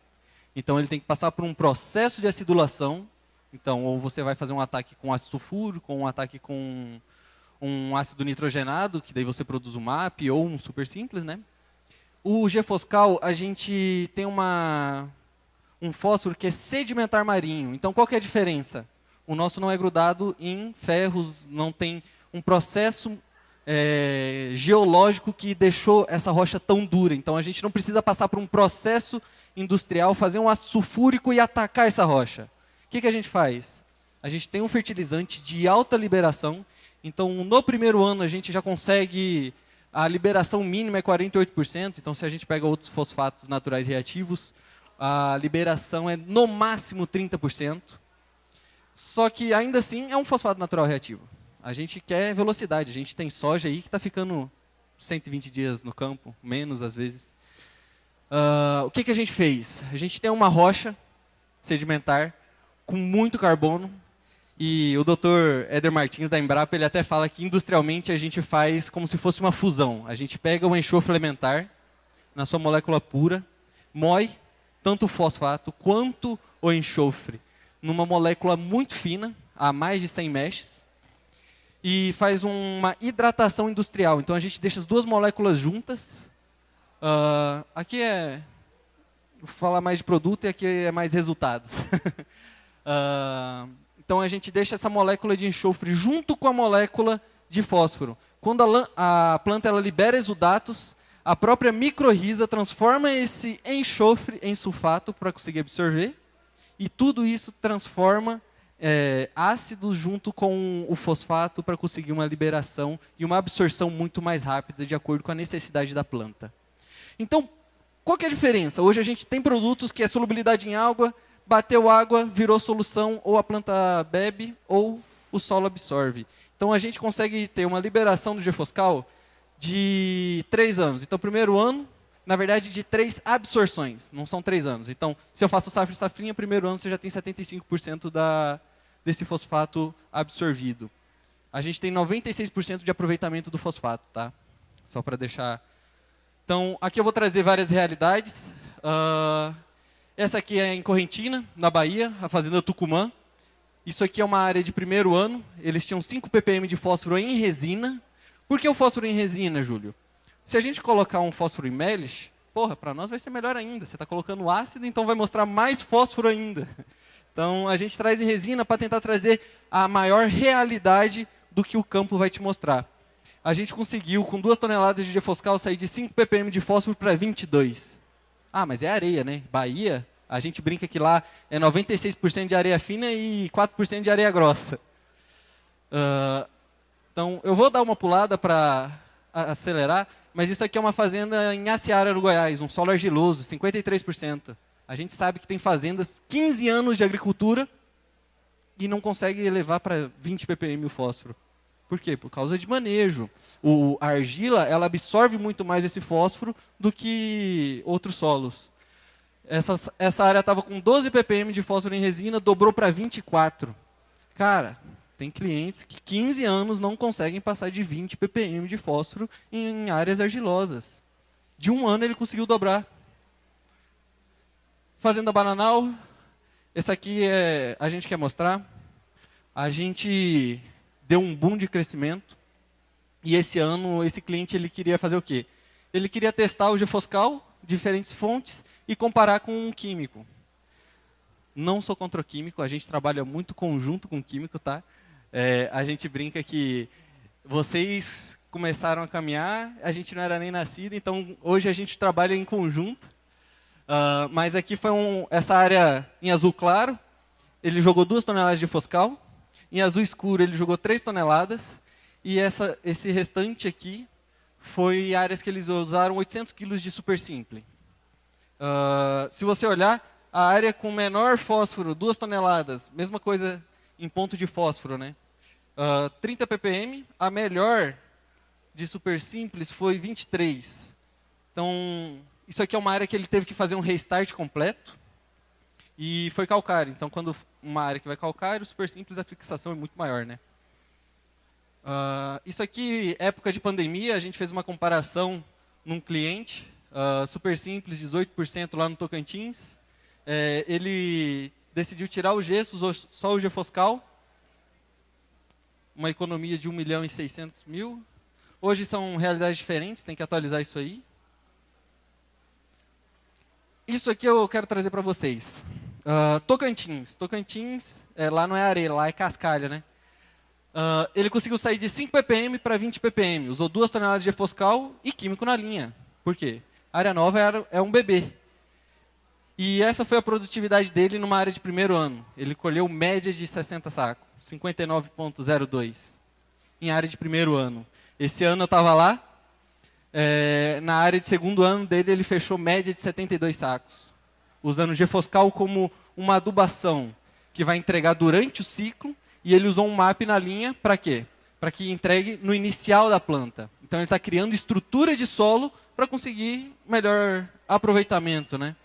Então, ele tem que passar por um processo de acidulação. Então, ou você vai fazer um ataque com ácido sulfúrico, ou um ataque com um ácido nitrogenado, que daí você produz um MAP, ou um super simples, né? O Gefoscal, a gente tem um fósforo que é sedimentar marinho. Então, qual que é a diferença? O nosso não é grudado em ferros, não tem um processo geológico que deixou essa rocha tão dura. Então, a gente não precisa passar por um processo industrial, fazer um ácido sulfúrico e atacar essa rocha. O que a gente faz? A gente tem um fertilizante de alta liberação. Então, no primeiro ano, a gente já consegue... A liberação mínima é 48%. Então, se a gente pega outros fosfatos naturais reativos, a liberação é, no máximo, 30%. Só que, ainda assim, é um fosfato natural reativo. A gente quer velocidade. A gente tem soja aí que está ficando 120 dias no campo, menos às vezes. O que a gente fez? A gente tem uma rocha sedimentar com muito carbono. E o Dr. Éder Martins, da Embrapa, ele até fala que industrialmente a gente faz como se fosse uma fusão. A gente pega o enxofre elementar, na sua molécula pura, moe tanto o fosfato quanto o enxofre numa molécula muito fina, a mais de 100 meshes, e faz uma hidratação industrial. Então a gente deixa as duas moléculas juntas. Aqui vou falar mais de produto e aqui é mais resultados. Então a gente deixa essa molécula de enxofre junto com a molécula de fósforo. Quando a planta ela libera exudatos, a própria microrriza transforma esse enxofre em sulfato para conseguir absorver. E tudo isso transforma ácidos junto com o fosfato para conseguir uma liberação e uma absorção muito mais rápida de acordo com a necessidade da planta. Então, qual que é a diferença? Hoje a gente tem produtos que é solubilidade em água, bateu água, virou solução, ou a planta bebe, ou o solo absorve. Então a gente consegue ter uma liberação do Gefoscal de 3 anos. Então, primeiro ano, na verdade, de 3 absorções, não são 3 anos. Então, se eu faço safra e safrinha, primeiro ano você já tem 75% desse fosfato absorvido. A gente tem 96% de aproveitamento do fosfato, tá? Só para deixar... Então, aqui eu vou trazer várias realidades. Essa aqui é em Correntina, na Bahia, a fazenda Tucumã. Isso aqui é uma área de primeiro ano. Eles tinham 5 ppm de fósforo em resina. Por que o fósforo em resina, Júlio? Se a gente colocar um fósforo em melis, porra, para nós vai ser melhor ainda. Você está colocando ácido, então vai mostrar mais fósforo ainda. Então, a gente traz em resina para tentar trazer a maior realidade do que o campo vai te mostrar. A gente conseguiu, com 2 toneladas de Gefoscal, sair de 5 ppm de fósforo para 22. Ah, mas é areia, né? Bahia, a gente brinca que lá é 96% de areia fina e 4% de areia grossa. Então, eu vou dar uma pulada para acelerar, mas isso aqui é uma fazenda em Aciara, no Goiás, um solo argiloso, 53%. A gente sabe que tem fazendas, 15 anos de agricultura, e não consegue elevar para 20 ppm o fósforo. Por quê? Por causa de manejo. A argila, ela absorve muito mais esse fósforo do que outros solos. Essa área estava com 12 ppm de fósforo em resina, dobrou para 24. Cara, tem clientes que 15 anos não conseguem passar de 20 ppm de fósforo em áreas argilosas. De 1 ano ele conseguiu dobrar. Fazenda Bananal, esse aqui a gente quer mostrar. A gente deu um boom de crescimento. E esse ano, esse cliente ele queria fazer o quê? Ele queria testar o Gefoscal, diferentes fontes, e comparar com um químico. Não sou contra o químico, a gente trabalha muito conjunto com o químico, tá? A gente brinca que vocês começaram a caminhar, a gente não era nem nascido, então hoje a gente trabalha em conjunto. Mas aqui foi essa área em azul claro, ele jogou 2 toneladas de Gefoscal, em azul escuro ele jogou 3 toneladas, e esse restante aqui foi áreas que eles usaram 800 kg de super simple. Se você olhar, a área com menor fósforo, 2 toneladas, mesma coisa em ponto de fósforo, né? 30 ppm, a melhor de super simples foi 23. Então, isso aqui é uma área que ele teve que fazer um restart completo e foi calcário. Então, quando uma área que vai calcário, o super simples, a fixação é muito maior, né? Isso aqui, época de pandemia, a gente fez uma comparação num cliente, super simples, 18% lá no Tocantins. Ele decidiu tirar o gesso, usou só o Gefoscal, uma economia de 1.600.000. Hoje são realidades diferentes, tem que atualizar isso aí. Isso aqui eu quero trazer para vocês. Tocantins, lá não é areia, lá é cascalho, né? Ele conseguiu sair de 5 ppm para 20 ppm, usou 2 toneladas de Gefoscal e químico na linha. Por quê? A área nova é um bebê. E essa foi a produtividade dele numa área de primeiro ano. Ele colheu média de 60 sacos, 59,02 em área de primeiro ano. Esse ano eu estava lá, na área de segundo ano dele ele fechou média de 72 sacos, usando o Gefoscal como uma adubação que vai entregar durante o ciclo, e ele usou um MAP na linha para quê? Para que entregue no inicial da planta. Então ele está criando estrutura de solo para conseguir melhor aproveitamento, né?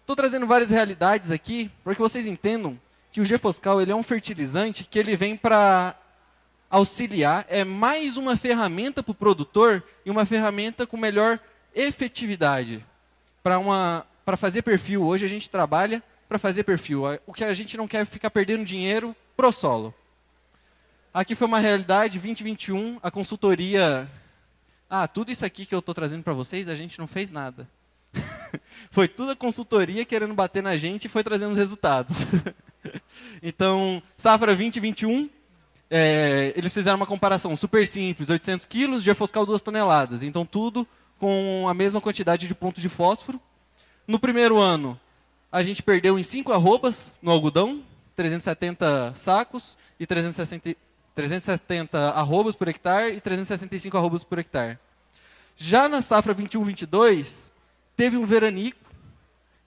Estou trazendo várias realidades aqui para que vocês entendam que o Gefoscal ele é um fertilizante que ele vem para auxiliar, é mais uma ferramenta para o produtor e uma ferramenta com melhor efetividade. Para fazer perfil, hoje a gente trabalha para fazer perfil. O que a gente não quer é ficar perdendo dinheiro pro solo. Aqui foi uma realidade, 2021, a consultoria... tudo isso aqui que eu estou trazendo para vocês, a gente não fez nada. Foi tudo a consultoria querendo bater na gente e foi trazendo os resultados. Então, safra 2021, eles fizeram uma comparação super simples, 800 quilos, Gefoscal 2 toneladas. Então, tudo com a mesma quantidade de pontos de fósforo. No primeiro ano, a gente perdeu em 5 arrobas no algodão, 370 sacos e 370 arrobas por hectare e 365 arrobas por hectare. Já na safra 21-22, teve um veranico,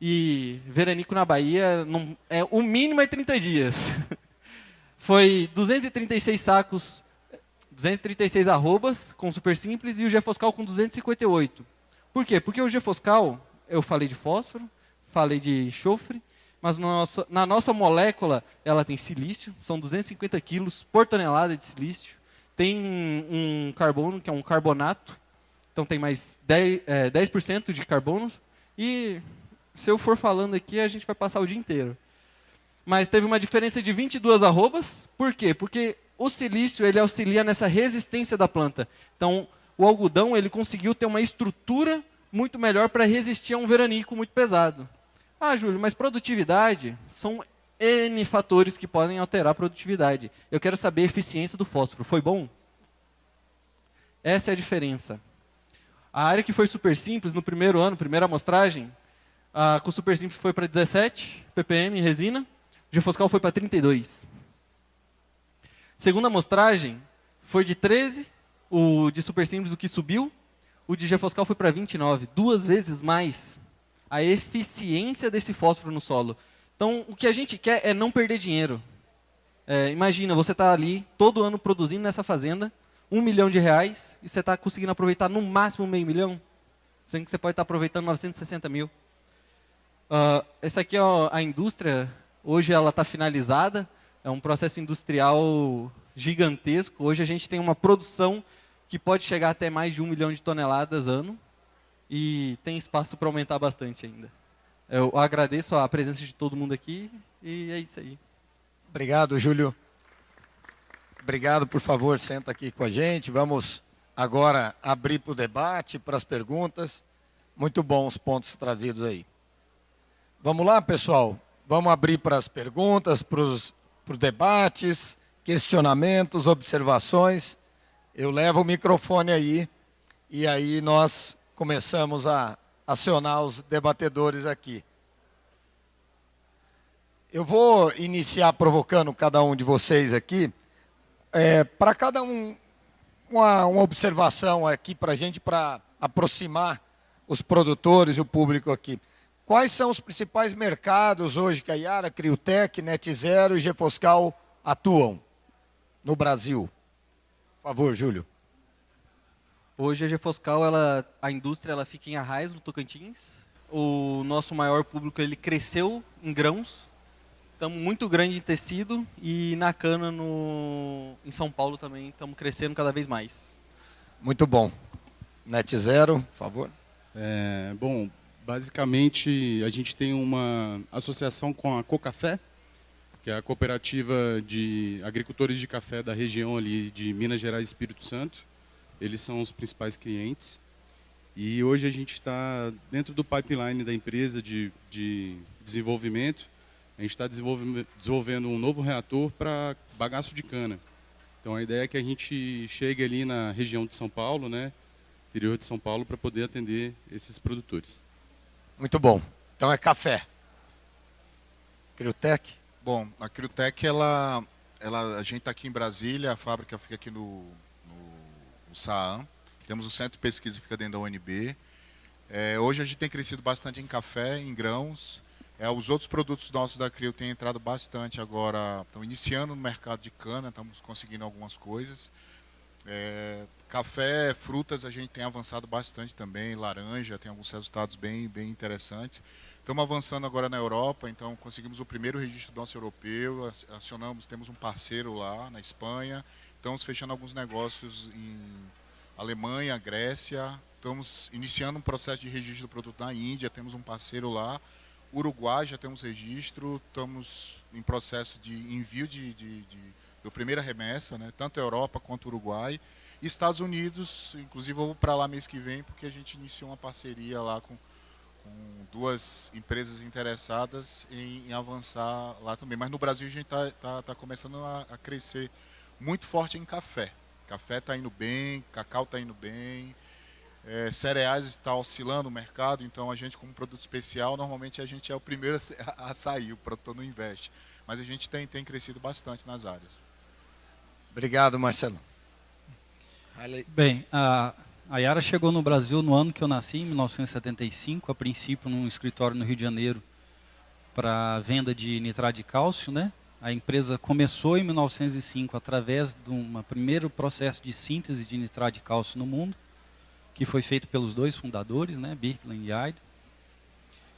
e veranico na Bahia, o mínimo é 30 dias. foi 236 sacos, 236 arrobas com super simples e o Gefoscal com 258. Por quê? Porque o Gefoscal, eu falei de fósforo, falei de enxofre, mas na nossa molécula ela tem silício, são 250 quilos por tonelada de silício. Tem um carbono, que é um carbonato, então tem mais 10% de carbono. E se eu for falando aqui, a gente vai passar o dia inteiro. Mas teve uma diferença de 22 arrobas. Por quê? Porque o silício ele auxilia nessa resistência da planta. Então, o algodão ele conseguiu ter uma estrutura muito melhor para resistir a um veranico muito pesado. Ah, Júlio, mas produtividade são N fatores que podem alterar a produtividade. Eu quero saber a eficiência do fósforo. Foi bom? Essa é a diferença. A área que foi super simples, no primeiro ano, primeira amostragem, com o super simples foi para 17 ppm resina, o Gefoscal foi para 32. Segunda amostragem foi de 13, o de super simples o que subiu, o de Gefoscal foi para 29, 2 vezes mais a eficiência desse fósforo no solo. Então, o que a gente quer é não perder dinheiro. Imagina, você está ali todo ano produzindo nessa fazenda, R$1 milhão e você está conseguindo aproveitar no máximo R$500 mil, sendo que você pode estar aproveitando 960 mil. Essa aqui é a indústria, hoje ela está finalizada, é um processo industrial gigantesco. Hoje a gente tem uma produção que pode chegar até mais de 1 milhão de toneladas ano e tem espaço para aumentar bastante ainda. Eu agradeço a presença de todo mundo aqui e é isso aí. Obrigado, Júlio. Obrigado, por favor, senta aqui com a gente. Vamos agora abrir para o debate, para as perguntas. Muito bons os pontos trazidos aí. Vamos lá, pessoal? Vamos abrir para as perguntas, para os debates, questionamentos, observações. Eu levo o microfone aí e aí nós começamos a acionar os debatedores aqui. Eu vou iniciar provocando cada um de vocês aqui, para cada um, uma observação aqui para a gente, para aproximar os produtores e o público aqui. Quais são os principais mercados hoje que a Yara, Criutech, Net0 e Gefoscal atuam no Brasil? Por favor, Júlio. Hoje a Gefoscal, a indústria ela fica em Arraias, no Tocantins. O nosso maior público ele cresceu em grãos. Estamos muito grande em tecido e na cana em São Paulo também estamos crescendo cada vez mais. Muito bom. Net0, por favor. Bom, basicamente a gente tem uma associação com a Cocafé, que é a cooperativa de agricultores de café da região ali de Minas Gerais e Espírito Santo. Eles são os principais clientes. E hoje a gente está dentro do pipeline da empresa de desenvolvimento. A gente está desenvolvendo um novo reator para bagaço de cana. Então a ideia é que a gente chegue ali na região de São Paulo, né, interior de São Paulo, para poder atender esses produtores. Muito bom. Então é café. Criutech? Bom, a Criutech, a gente está aqui em Brasília, a fábrica fica aqui no SAAM. Temos um centro de pesquisa que fica dentro da UNB. Hoje a gente tem crescido bastante em café, em grãos. Os outros produtos nossos da Crio têm entrado bastante agora, estão iniciando no mercado de cana, estamos conseguindo algumas coisas. Café, frutas a gente tem avançado bastante também, laranja, tem alguns resultados bem interessantes. Estamos avançando agora na Europa, então conseguimos o primeiro registro nosso europeu, temos um parceiro lá na Espanha, estamos fechando alguns negócios em Alemanha, Grécia, estamos iniciando um processo de registro do produto na Índia, temos um parceiro lá, Uruguai já temos registro, estamos em processo de envio da primeira remessa, né, tanto a Europa quanto o Uruguai. E Estados Unidos, inclusive eu vou para lá mês que vem, porque a gente iniciou uma parceria lá com 2 empresas interessadas em avançar lá também. Mas no Brasil a gente está começando a crescer muito forte em café. Café está indo bem, cacau está indo bem, cereais está oscilando o mercado, então a gente, como produto especial, normalmente a gente é o primeiro a sair, o produtor não investe. Mas a gente tem crescido bastante nas áreas. Obrigado, Marcelo. Bem, a Yara chegou no Brasil no ano que eu nasci, em 1975, a princípio num escritório no Rio de Janeiro para venda de nitrato de cálcio, né? A empresa começou em 1905 através de um primeiro processo de síntese de nitrato de cálcio no mundo, que foi feito pelos dois fundadores, né, Birkeland e Hyde.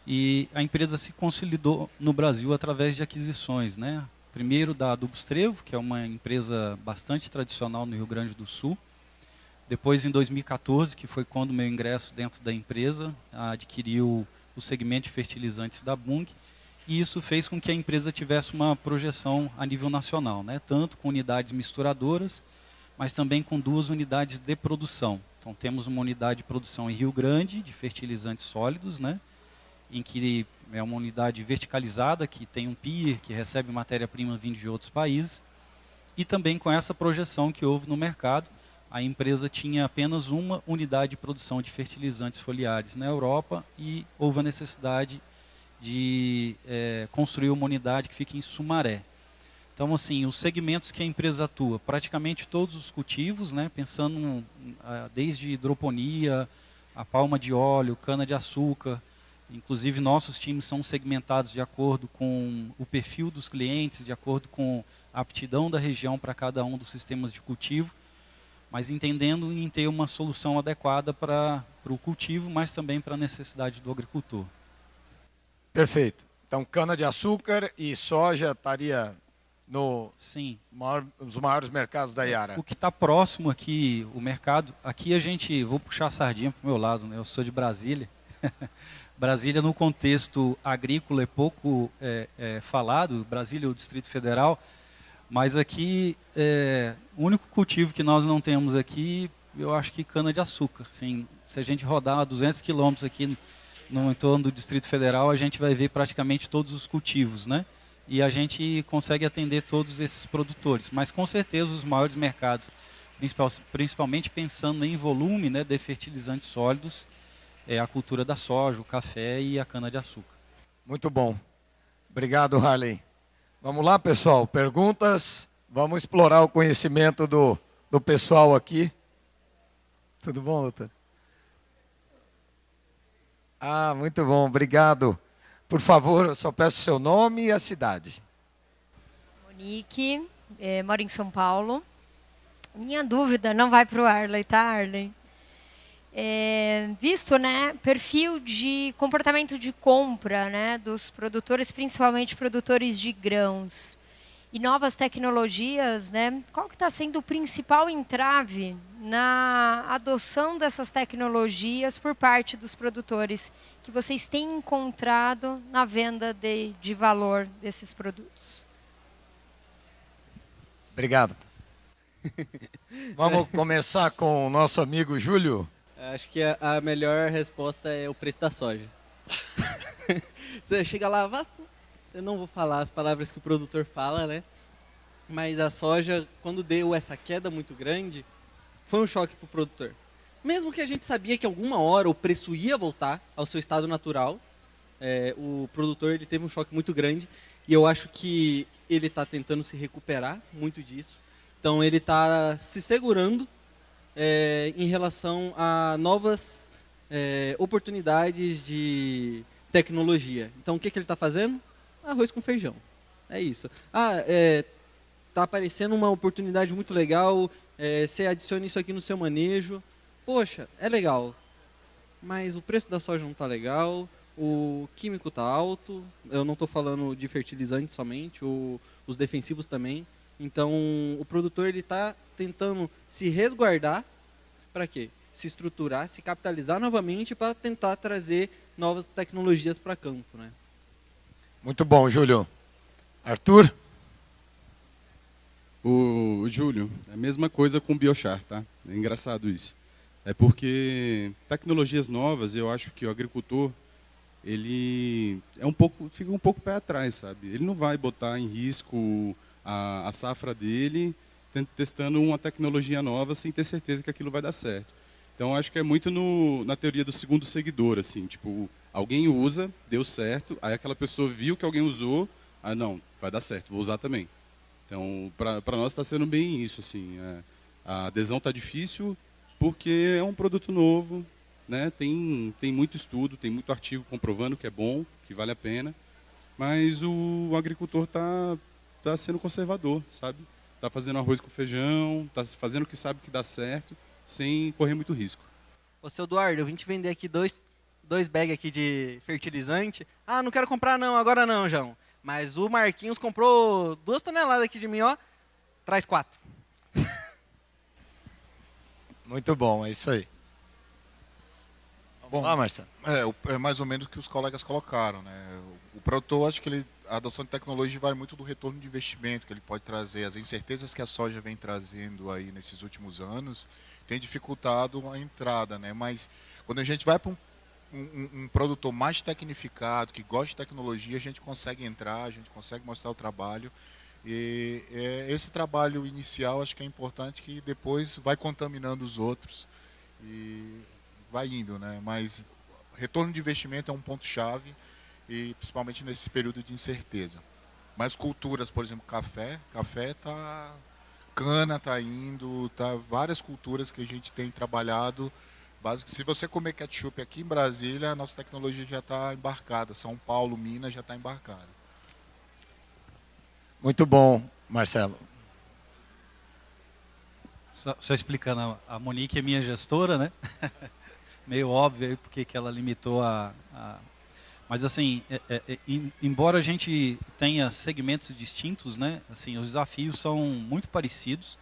E a empresa se consolidou no Brasil através de aquisições, né? Primeiro da Adubos Trevo, que é uma empresa bastante tradicional no Rio Grande do Sul. Depois, em 2014, que foi quando meu ingresso dentro da empresa, adquiriu o segmento de fertilizantes da Bunge. E isso fez com que a empresa tivesse uma projeção a nível nacional, né? Tanto com unidades misturadoras, mas também com 2 unidades de produção. Então, temos uma unidade de produção em Rio Grande, de fertilizantes sólidos, né? Em que é uma unidade verticalizada, que tem um pier, que recebe matéria-prima vinda de outros países. E também com essa projeção que houve no mercado, a empresa tinha apenas uma unidade de produção de fertilizantes foliares na Europa e houve a necessidade de construir uma unidade que fica em Sumaré. Então, assim, os segmentos que a empresa atua, praticamente todos os cultivos, né, pensando desde hidroponia, a palma de óleo, cana-de-açúcar. Inclusive, nossos times são segmentados de acordo com o perfil dos clientes, de acordo com a aptidão da região para cada um dos sistemas de cultivo, mas entendendo em ter uma solução adequada para o cultivo, mas também para a necessidade do agricultor. Perfeito. Então, cana-de-açúcar e soja estaria Sim. nos maiores mercados da Yara. O que está próximo aqui, o mercado, aqui a gente, vou puxar a sardinha para o meu lado, né? Eu sou de Brasília. Brasília, no contexto agrícola, é pouco falado, Brasília é o Distrito Federal, mas aqui, o único cultivo que nós não temos aqui, eu acho que cana-de-açúcar. Assim, se a gente rodar 200 quilômetros aqui no entorno do Distrito Federal, a gente vai ver praticamente todos os cultivos, né? E a gente consegue atender todos esses produtores. Mas, com certeza, os maiores mercados, principalmente pensando em volume, né, de fertilizantes sólidos, é a cultura da soja, o café e a cana-de-açúcar. Muito bom. Obrigado, Harley. Vamos lá, pessoal. Perguntas? Vamos explorar o conhecimento do pessoal aqui. Tudo bom, doutor? Muito bom. Obrigado. Por favor, eu só peço seu nome e a cidade. Monique, moro em São Paulo. Minha dúvida não vai para o Arley, tá, Arley? Visto, né, perfil de comportamento de compra, né, dos produtores, principalmente produtores de grãos, e novas tecnologias, né, qual que está sendo o principal entrave na adoção dessas tecnologias por parte dos produtores que vocês têm encontrado na venda de valor desses produtos? Obrigado. Vamos começar com o nosso amigo Júlio. Acho que a melhor resposta é o preço da soja. Você chega lá, eu não vou falar as palavras que o produtor fala, né? Mas a soja, quando deu essa queda muito grande, foi um choque para o produtor. Mesmo que a gente sabia que alguma hora o preço ia voltar ao seu estado natural, o produtor ele teve um choque muito grande e eu acho que ele está tentando se recuperar muito disso. Então ele está se segurando em relação a novas oportunidades de tecnologia. Então, o que ele está fazendo? Arroz com feijão. É isso. Está aparecendo uma oportunidade muito legal, você adiciona isso aqui no seu manejo. Poxa, é legal, mas o preço da soja não está legal, o químico está alto, eu não estou falando de fertilizante somente, os defensivos também. Então, o produtor está tentando se resguardar para quê? Se estruturar, se capitalizar novamente para tentar trazer novas tecnologias para campo, né? Muito bom, Júlio. Arthur? O Júlio, é a mesma coisa com o Biochar, tá? É engraçado isso. É porque tecnologias novas, eu acho que o agricultor, ele fica um pouco pé atrás, sabe? Ele não vai botar em risco a safra dele testando uma tecnologia nova sem ter certeza que aquilo vai dar certo. Então, acho que é muito na teoria do segundo seguidor, assim, tipo, alguém usa, deu certo, aí aquela pessoa viu que alguém usou, não, vai dar certo, vou usar também. Então, para nós está sendo bem isso, assim, a adesão está difícil porque é um produto novo, né? Tem muito estudo, tem muito artigo comprovando que é bom, que vale a pena, mas o agricultor está está sendo conservador, sabe? Está fazendo arroz com feijão, está fazendo o que sabe que dá certo, sem correr muito risco. Ô, seu Eduardo, eu vim te vender aqui dois bags aqui de fertilizante. Ah, não quero comprar não, agora não, João. Mas o Marquinhos comprou 2 toneladas aqui de mim, ó. Traz 4. Muito bom, é isso aí. Vamos lá, Marcelo. É mais ou menos o que os colegas colocaram, né? O produtor, acho que a adoção de tecnologia vai muito do retorno de investimento que ele pode trazer. As incertezas que a soja vem trazendo aí nesses últimos anos tem dificultado a entrada, né? Mas quando a gente vai para um produtor mais tecnificado, que gosta de tecnologia, a gente consegue entrar, a gente consegue mostrar o trabalho. E esse trabalho inicial acho que é importante, que depois vai contaminando os outros e vai indo, né? Mas retorno de investimento é um ponto-chave, e principalmente nesse período de incerteza. Mas culturas, por exemplo, café tá, cana tá indo, tá várias culturas que a gente tem trabalhado. Se você comer ketchup aqui em Brasília, a nossa tecnologia já está embarcada. São Paulo, Minas já está embarcada. Muito bom, Marcelo. Só explicando, a Monique é minha gestora, né? Meio óbvio aí porque que ela limitou Mas assim, embora a gente tenha segmentos distintos, né? Assim, os desafios são muito parecidos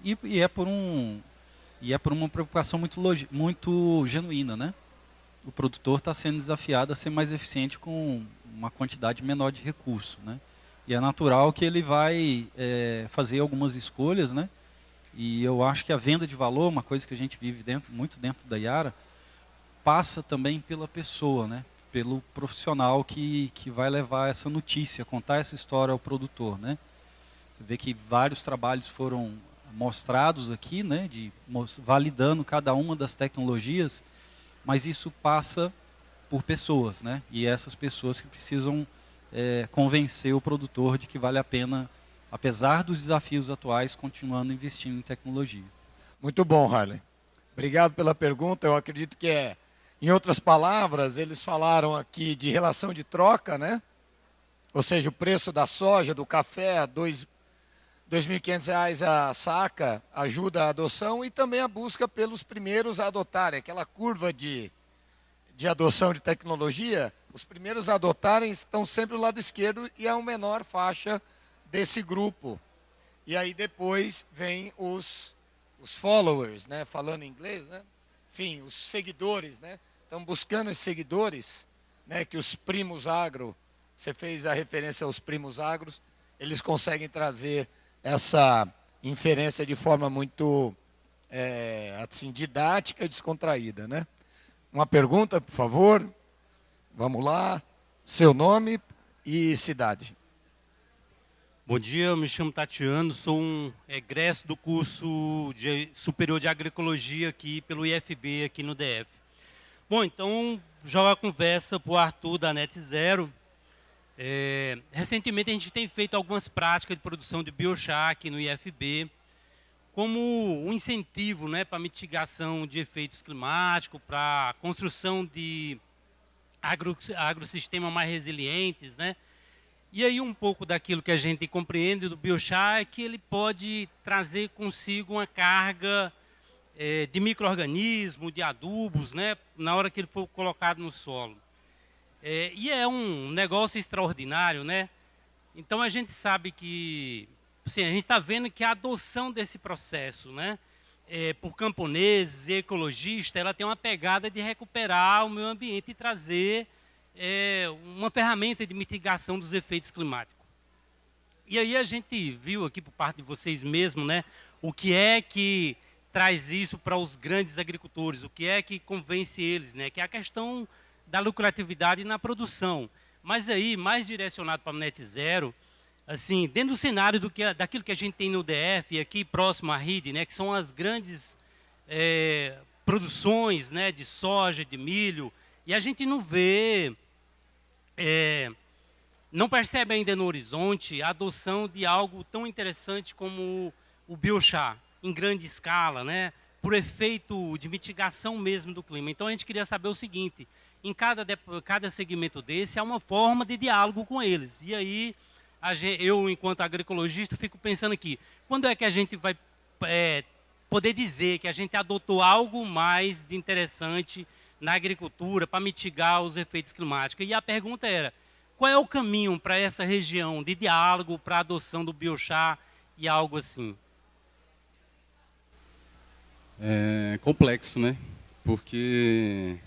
e é por uma preocupação muito genuína, né? O produtor está sendo desafiado a ser mais eficiente com uma quantidade menor de recurso, né? E é natural que ele vai fazer algumas escolhas, né? E eu acho que a venda de valor, uma coisa que a gente vive muito dentro da Yara, passa também pela pessoa, né? Pelo profissional que vai levar essa notícia, contar essa história ao produtor, né? Você vê que vários trabalhos foram mostrados aqui, né? Validando cada uma das tecnologias, mas isso passa por pessoas, né? E essas pessoas que precisam convencer o produtor de que vale a pena, apesar dos desafios atuais, continuando investindo em tecnologia. Muito bom, Harley. Obrigado pela pergunta. Eu acredito que em outras palavras, eles falaram aqui de relação de troca, né? Ou seja, o preço da soja, do café, R$ 2.500 a saca, ajuda a adoção, e também a busca pelos primeiros a adotarem. Aquela curva de adoção de tecnologia, os primeiros a adotarem estão sempre do lado esquerdo e é a menor faixa desse grupo. E aí depois vem os followers, né? Falando em inglês, né? Enfim, os seguidores, né? Estão buscando esses seguidores, né? Que os primos agro, você fez a referência aos primos agros, eles conseguem trazer essa inferência de forma muito assim, didática e descontraída, né? Uma pergunta, por favor. Vamos lá. Seu nome e cidade. Bom dia, eu me chamo Tatiano, sou um egresso do curso superior de agroecologia aqui pelo IFB, aqui no DF. Bom, então, jogo a conversa para o Arthur da Net Zero. Recentemente a gente tem feito algumas práticas de produção de biochar aqui no IFB, como um incentivo, né, para mitigação de efeitos climáticos, para a construção de agrossistemas mais resilientes, né? E aí um pouco daquilo que a gente compreende do biochar é que ele pode trazer consigo uma carga de micro-organismos, de adubos, né, na hora que ele for colocado no solo. E é um negócio extraordinário, né? Então a gente sabe que, assim, a gente está vendo que a adoção desse processo, né, por camponeses e ecologistas, ela tem uma pegada de recuperar o meio ambiente e trazer uma ferramenta de mitigação dos efeitos climáticos. E aí a gente viu aqui por parte de vocês mesmos, né, o que é que traz isso para os grandes agricultores, o que é que convence eles, né, que é a questão da lucratividade na produção. Mas aí, mais direcionado para a Net Zero, assim, dentro do cenário daquilo que a gente tem no DF, aqui próximo à RID, né, que são as grandes produções, né, de soja, de milho, e a gente não vê, não percebe ainda no horizonte a adoção de algo tão interessante como o biochar, em grande escala, né, por efeito de mitigação mesmo do clima. Então a gente queria saber o seguinte: em cada segmento desse há uma forma de diálogo com eles. E aí eu, enquanto agroecologista, fico pensando aqui, quando é que a gente vai poder dizer que a gente adotou algo mais de interessante na agricultura para mitigar os efeitos climáticos? E a pergunta era, qual é o caminho para essa região de diálogo, para a adoção do biochar e algo assim? É complexo, né? Porque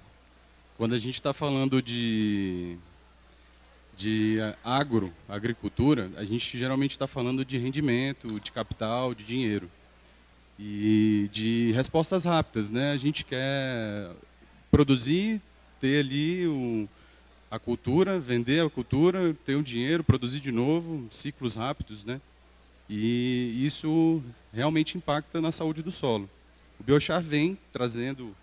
quando a gente está falando de agricultura, a gente geralmente está falando de rendimento, de capital, de dinheiro e de respostas rápidas, né? A gente quer produzir, ter ali a cultura, vender a cultura, ter um dinheiro, produzir de novo, ciclos rápidos, né? E isso realmente impacta na saúde do solo. O biochar vem trazendo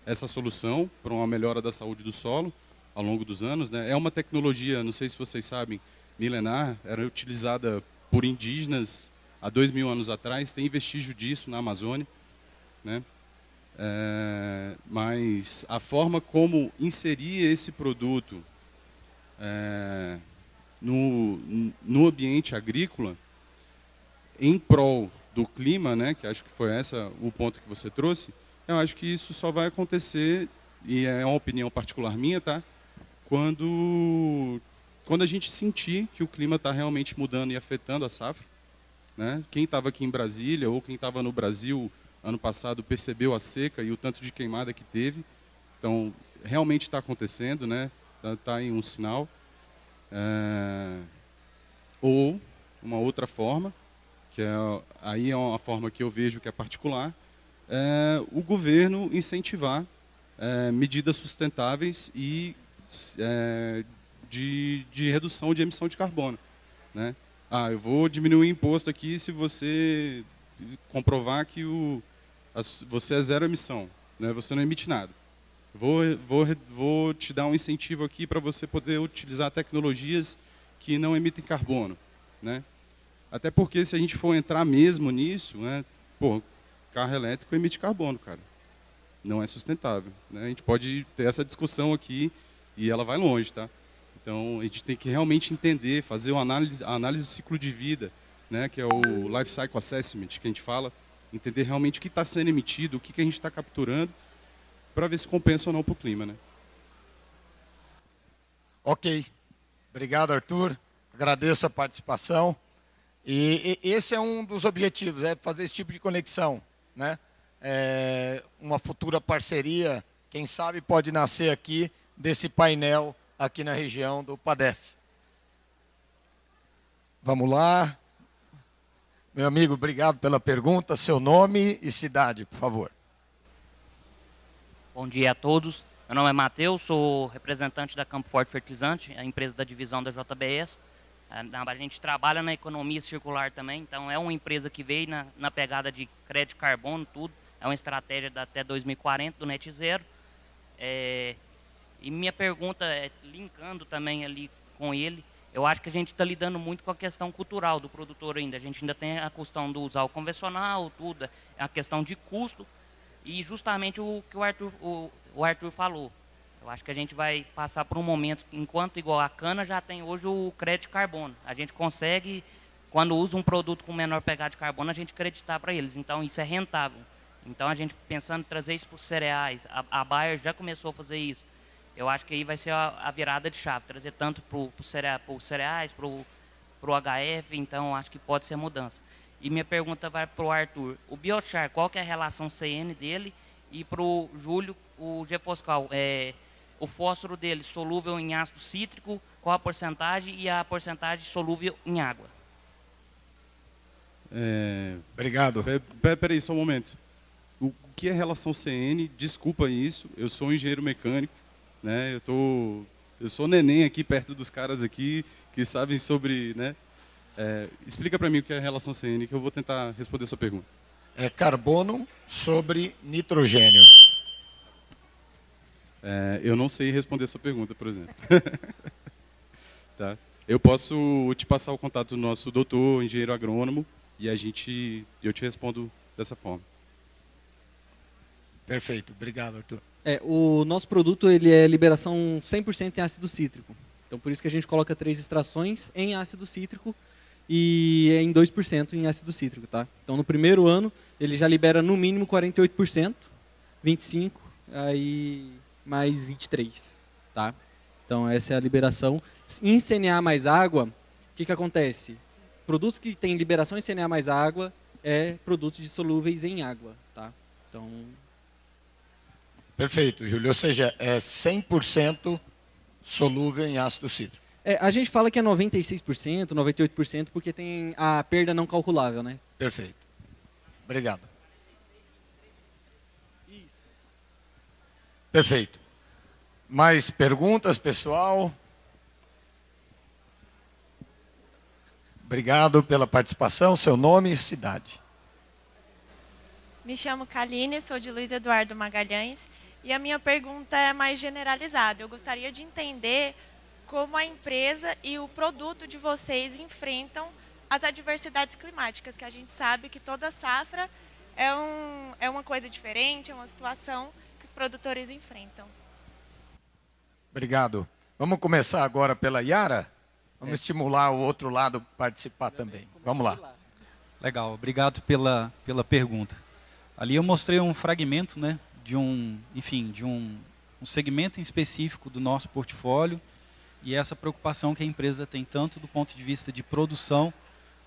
essa solução para uma melhora da saúde do solo ao longo dos anos, né? É uma tecnologia, não sei se vocês sabem, milenar, era utilizada por indígenas há 2000 anos atrás, tem vestígio disso na Amazônia, né? Mas a forma como inserir esse produto no ambiente agrícola em prol do clima, né, que acho que foi o ponto que você trouxe, eu acho que isso só vai acontecer, e é uma opinião particular minha, tá? Quando a gente sentir que o clima está realmente mudando e afetando a safra, né? Quem estava aqui em Brasília ou quem estava no Brasil ano passado percebeu a seca e o tanto de queimada que teve. Então, realmente está acontecendo, né? Tá aí um sinal. Ou uma outra forma, que aí é uma forma que eu vejo que é particular, o governo incentivar medidas sustentáveis e de redução de emissão de carbono, né? Eu vou diminuir o imposto aqui se você comprovar que você é zero emissão, né? Você não emite nada. Vou te dar um incentivo aqui para você poder utilizar tecnologias que não emitem carbono, né? Até porque se a gente for entrar mesmo nisso, né, carro elétrico emite carbono, cara. Não é sustentável, né? A gente pode ter essa discussão aqui e ela vai longe, tá? Então a gente tem que realmente entender, fazer uma análise do ciclo de vida, né, que é o Life Cycle Assessment que a gente fala, entender realmente o que está sendo emitido, o que a gente está capturando, para ver se compensa ou não para o clima, né? Ok. Obrigado, Arthur. Agradeço a participação. E esse é um dos objetivos, fazer esse tipo de conexão, né? Uma futura parceria, quem sabe pode nascer aqui desse painel aqui na região do PADEF. Vamos lá. Meu amigo, obrigado pela pergunta. Seu nome e cidade, por favor. Bom dia a todos. Meu nome é Matheus, sou representante da Campo Forte Fertilizante, a empresa da divisão da JBS. A gente trabalha na economia circular também, então é uma empresa que veio na pegada de crédito de carbono, tudo. É uma estratégia até 2040 do Net Zero. E minha pergunta linkando também ali com ele, eu acho que a gente está lidando muito com a questão cultural do produtor ainda. A gente ainda tem a questão do usar o convencional, tudo, a questão de custo e justamente o que o Arthur falou. Eu acho que a gente vai passar por um momento, enquanto igual a cana já tem hoje o crédito de carbono. A gente consegue, quando usa um produto com menor pegada de carbono, a gente creditar para eles. Então isso é rentável. Então a gente pensando em trazer isso para os cereais, a Bayer já começou a fazer isso. Eu acho que aí vai ser a virada de chave, trazer tanto para os cereais, para o HF, então acho que pode ser a mudança. E minha pergunta vai para o Arthur. O biochar, qual que é a relação CN dele? E para o Júlio, o Gefoscal, o fósforo dele solúvel em ácido cítrico, qual a porcentagem e a porcentagem solúvel em água? Obrigado. Peraí, só um momento. O que é relação CN? Desculpa isso, eu sou um engenheiro mecânico, né? Eu sou neném aqui perto dos caras aqui que sabem sobre, né? Explica para mim o que é relação CN, que eu vou tentar responder a sua pergunta. É carbono sobre nitrogênio. Eu não sei responder a sua pergunta, por exemplo. Tá? Eu posso te passar o contato do nosso doutor, engenheiro agrônomo, e eu te respondo dessa forma. Perfeito, obrigado, Arthur. O nosso produto ele é liberação 100% em ácido cítrico. Então, por isso que a gente coloca 3 extrações em ácido cítrico e em 2% em ácido cítrico, tá? Então, no primeiro ano, ele já libera no mínimo 48%, 25%, aí mais 23%, tá? Então, essa é a liberação. Em CNA mais água, o que acontece? Produtos que têm liberação em CNA mais água produtos dissolúveis em água, tá? Então... Perfeito, Júlio. Ou seja, é 100% solúvel em ácido cítrico. a gente fala que é 96%, 98%, porque tem a perda não calculável, né? Perfeito. Obrigado. Isso. Perfeito. Mais perguntas, pessoal? Obrigado pela participação. Seu nome e cidade. Me chamo Kaline, sou de Luiz Eduardo Magalhães. E a minha pergunta é mais generalizada. Eu gostaria de entender como a empresa e o produto de vocês enfrentam as adversidades climáticas, que a gente sabe que toda safra é uma coisa diferente, é uma situação que os produtores enfrentam. Obrigado. Vamos começar agora pela Yara? Vamos estimular o outro lado a participar também. Vamos lá. Legal, obrigado pela pergunta. Ali eu mostrei um fragmento, né, de um segmento em específico do nosso portfólio e essa preocupação que a empresa tem tanto do ponto de vista de produção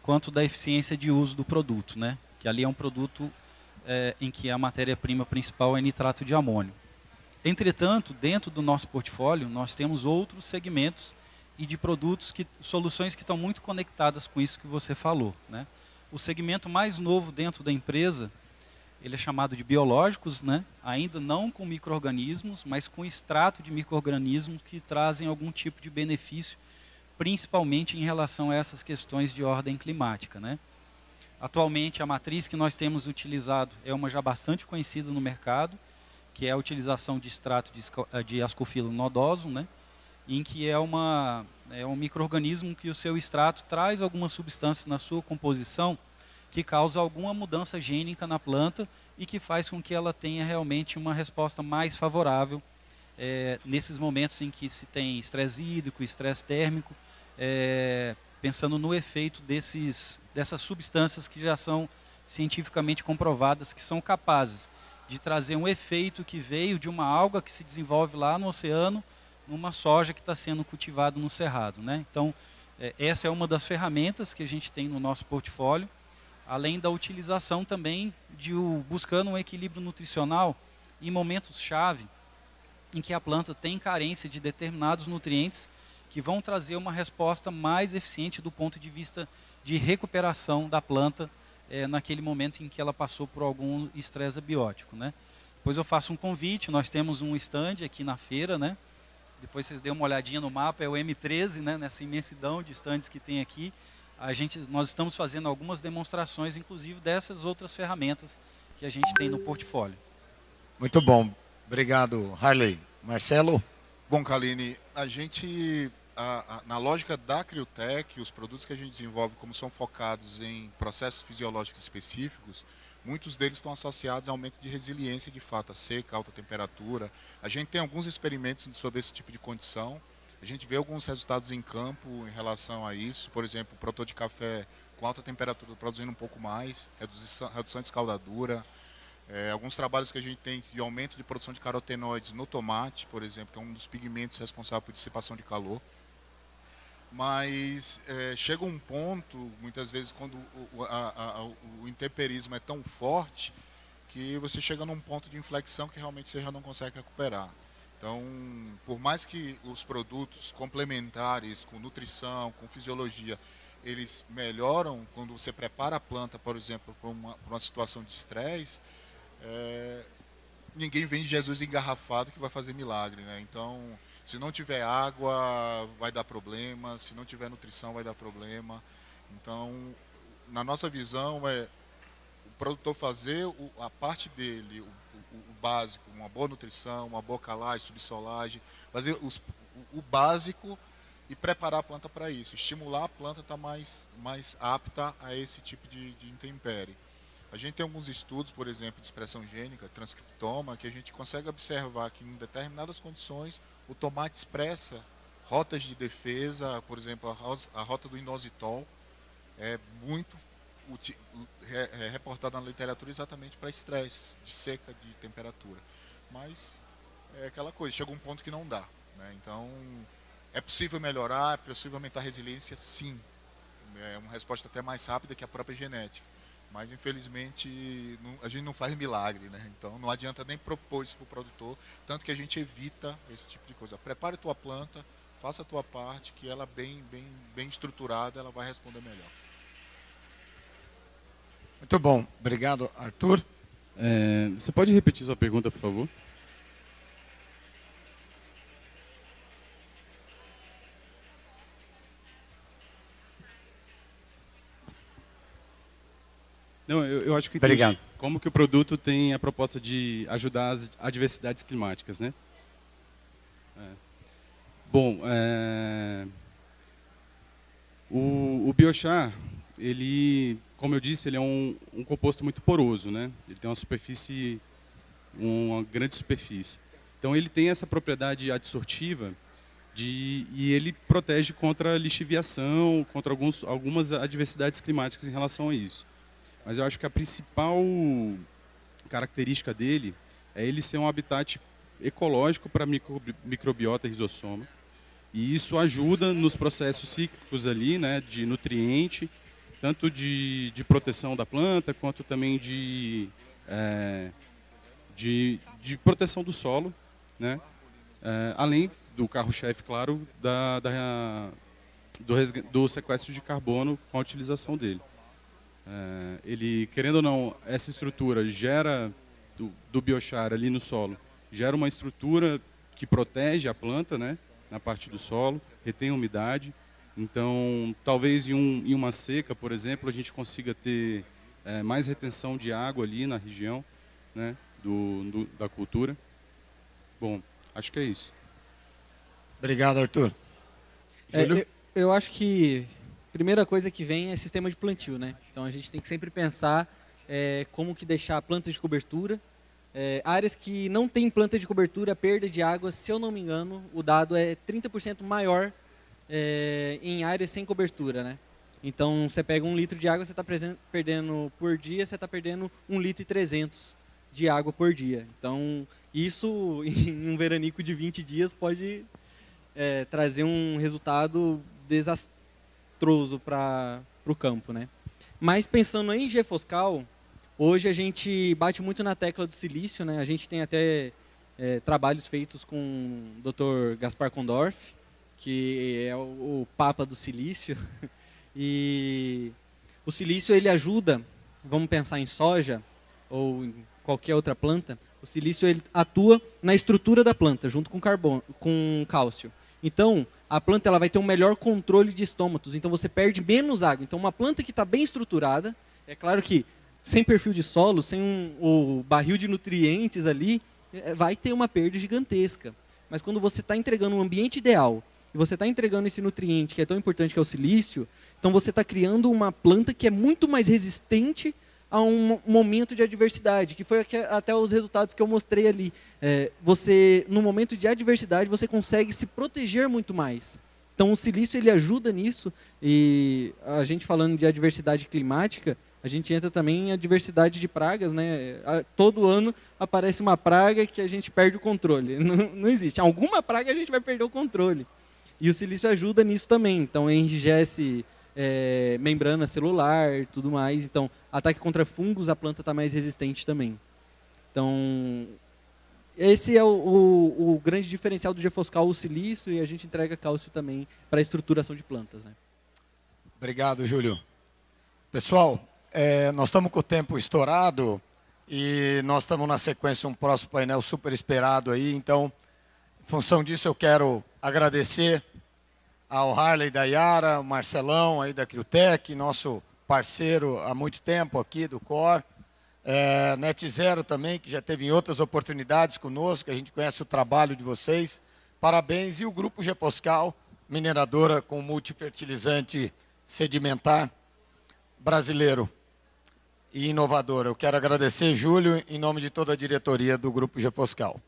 quanto da eficiência de uso do produto, né? Que ali é um produto em que a matéria-prima principal é nitrato de amônio. Entretanto, dentro do nosso portfólio, nós temos outros segmentos e de produtos, soluções que estão muito conectadas com isso que você falou, né? O segmento mais novo dentro da empresa, ele é chamado de biológicos, né? Ainda não com micro-organismos, mas com extrato de micro-organismos que trazem algum tipo de benefício, principalmente em relação a essas questões de ordem climática, né? Atualmente, a matriz que nós temos utilizado é uma já bastante conhecida no mercado, que é a utilização de extrato de Ascophyllum nodosum, né? Em que é um micro-organismo que o seu extrato traz algumas substâncias na sua composição que causa alguma mudança gênica na planta e que faz com que ela tenha realmente uma resposta mais favorável nesses momentos em que se tem estresse hídrico, estresse térmico, pensando no efeito dessas substâncias que já são cientificamente comprovadas que são capazes de trazer um efeito que veio de uma alga que se desenvolve lá no oceano, numa soja que está sendo cultivada no cerrado, né? Então, essa é uma das ferramentas que a gente tem no nosso portfólio, além da utilização também buscando um equilíbrio nutricional em momentos-chave em que a planta tem carência de determinados nutrientes que vão trazer uma resposta mais eficiente do ponto de vista de recuperação da planta naquele momento em que ela passou por algum estresse abiótico, né? Depois eu faço um convite, nós temos um stand aqui na feira, né? Depois vocês dêem uma olhadinha no mapa, é o M13, né? Nessa imensidão de stands que tem aqui. Nós estamos fazendo algumas demonstrações, inclusive dessas outras ferramentas que a gente tem no portfólio. Muito bom. Obrigado, Harley. Marcelo? Bom, Kaline, a gente, na lógica da Criotech, os produtos que a gente desenvolve, como são focados em processos fisiológicos específicos, muitos deles estão associados a aumento de resiliência, de fato, a seca, alta temperatura. A gente tem alguns experimentos sobre esse tipo de condição. A gente vê alguns resultados em campo em relação a isso. Por exemplo, o produtor de café com alta temperatura produzindo um pouco mais, redução de escaldadura. Alguns trabalhos que a gente tem de aumento de produção de carotenoides no tomate, por exemplo, que é um dos pigmentos responsável por dissipação de calor. Mas chega um ponto, muitas vezes, quando o intemperismo é tão forte, que você chega num ponto de inflexão que realmente você já não consegue recuperar. Então, por mais que os produtos complementares, com nutrição, com fisiologia, eles melhoram quando você prepara a planta, por exemplo, para uma situação de estresse, ninguém vende Jesus engarrafado que vai fazer milagre, né? Então, se não tiver água, vai dar problema, se não tiver nutrição, vai dar problema. Então, na nossa visão, o produtor fazer a parte dele, o básico, uma boa nutrição, uma boa calagem, subsolagem, fazer o básico e preparar a planta para isso, estimular a planta a estar mais apta a esse tipo de intempérie. A gente tem alguns estudos, por exemplo, de expressão gênica, transcriptoma, que a gente consegue observar que em determinadas condições o tomate expressa rotas de defesa, por exemplo, a rota do inositol é muito reportada na literatura exatamente para estresse, de seca, de temperatura. Mas é aquela coisa, chega um ponto que não dá, né? Então, é possível melhorar, é possível aumentar a resiliência, sim. É uma resposta até mais rápida que a própria genética. Mas, infelizmente, a gente não faz milagre, né? Então, não adianta nem propor isso para o produtor, tanto que a gente evita esse tipo de coisa. Prepare a tua planta, faça a tua parte, que ela bem estruturada, ela vai responder melhor. Muito bom. Obrigado, Arthur. Você pode repetir sua pergunta, por favor? Não, eu acho que Obrigado. Como que o produto tem a proposta de ajudar as adversidades climáticas, né? Bom, o biochar, ele, como eu disse, ele é um composto muito poroso, né? Ele tem uma grande superfície. Então ele tem essa propriedade adsortiva e ele protege contra lixiviação, contra algumas adversidades climáticas em relação a isso. Mas eu acho que a principal característica dele é ele ser um habitat ecológico para a microbiota rizossoma. E isso ajuda nos processos cíclicos ali, né, de nutriente, tanto de proteção da planta, quanto também de proteção do solo, né? Além do carro-chefe, claro, do sequestro de carbono com a utilização dele. Ele, querendo ou não, essa estrutura gera, do biochar ali no solo, gera uma estrutura que protege a planta, né, na parte do solo, retém umidade. Então, talvez em uma seca, por exemplo, a gente consiga ter mais retenção de água ali na região, né, da cultura. Bom, acho que é isso. Obrigado, Arthur. Júlio? Eu acho que a primeira coisa que vem é sistema de plantio, né? Então a gente tem que sempre pensar como que deixar plantas de cobertura. Áreas que não tem planta de cobertura, a perda de água, se eu não me engano, o dado é 30% maior em áreas sem cobertura, né? Então você pega 1 litro de água, você está perdendo por dia, você está perdendo 1,3 litro de água por dia. Então isso em um veranico de 20 dias pode trazer um resultado desastroso para o campo, né? Mas pensando em G. Foscal, hoje a gente bate muito na tecla do silício, né? A gente tem até trabalhos feitos com o Dr. Gaspar Kondorff, que é o papa do silício. E o silício ele ajuda, vamos pensar em soja ou em qualquer outra planta, o silício ele atua na estrutura da planta, junto com carbono, com cálcio. Então, a planta ela vai ter um melhor controle de estômatos, então você perde menos água. Então, uma planta que está bem estruturada, é claro que sem perfil de solo, sem o barril de nutrientes ali, vai ter uma perda gigantesca. Mas quando você está entregando um ambiente ideal, e você está entregando esse nutriente que é tão importante, que é o silício, então você está criando uma planta que é muito mais resistente a um momento de adversidade, que foi até os resultados que eu mostrei ali. Você, no momento de adversidade, você consegue se proteger muito mais. Então o silício ele ajuda nisso, e a gente falando de adversidade climática, a gente entra também em adversidade de pragas, né? Todo ano aparece uma praga que a gente perde o controle. Não existe. Alguma praga a gente vai perder o controle. E o silício ajuda nisso também. Então enrijece membrana celular e tudo mais. Então, ataque contra fungos, a planta está mais resistente também. Então, esse é o grande diferencial do G. Foscal, o silício, e a gente entrega cálcio também para a estruturação de plantas, né? Obrigado, Júlio. Pessoal, nós estamos com o tempo estourado e nós estamos na sequência um próximo painel super esperado aí. Então, em função disso, eu quero agradecer ao Harley da Yara, o Marcelão aí da Criutech, nosso parceiro há muito tempo aqui do COR. Net Zero também, que já teve em outras oportunidades conosco, que a gente conhece o trabalho de vocês. Parabéns. E o Grupo G. Foscal, mineradora com multifertilizante sedimentar brasileiro e inovador. Eu quero agradecer, Júlio, em nome de toda a diretoria do Grupo G. Foscal.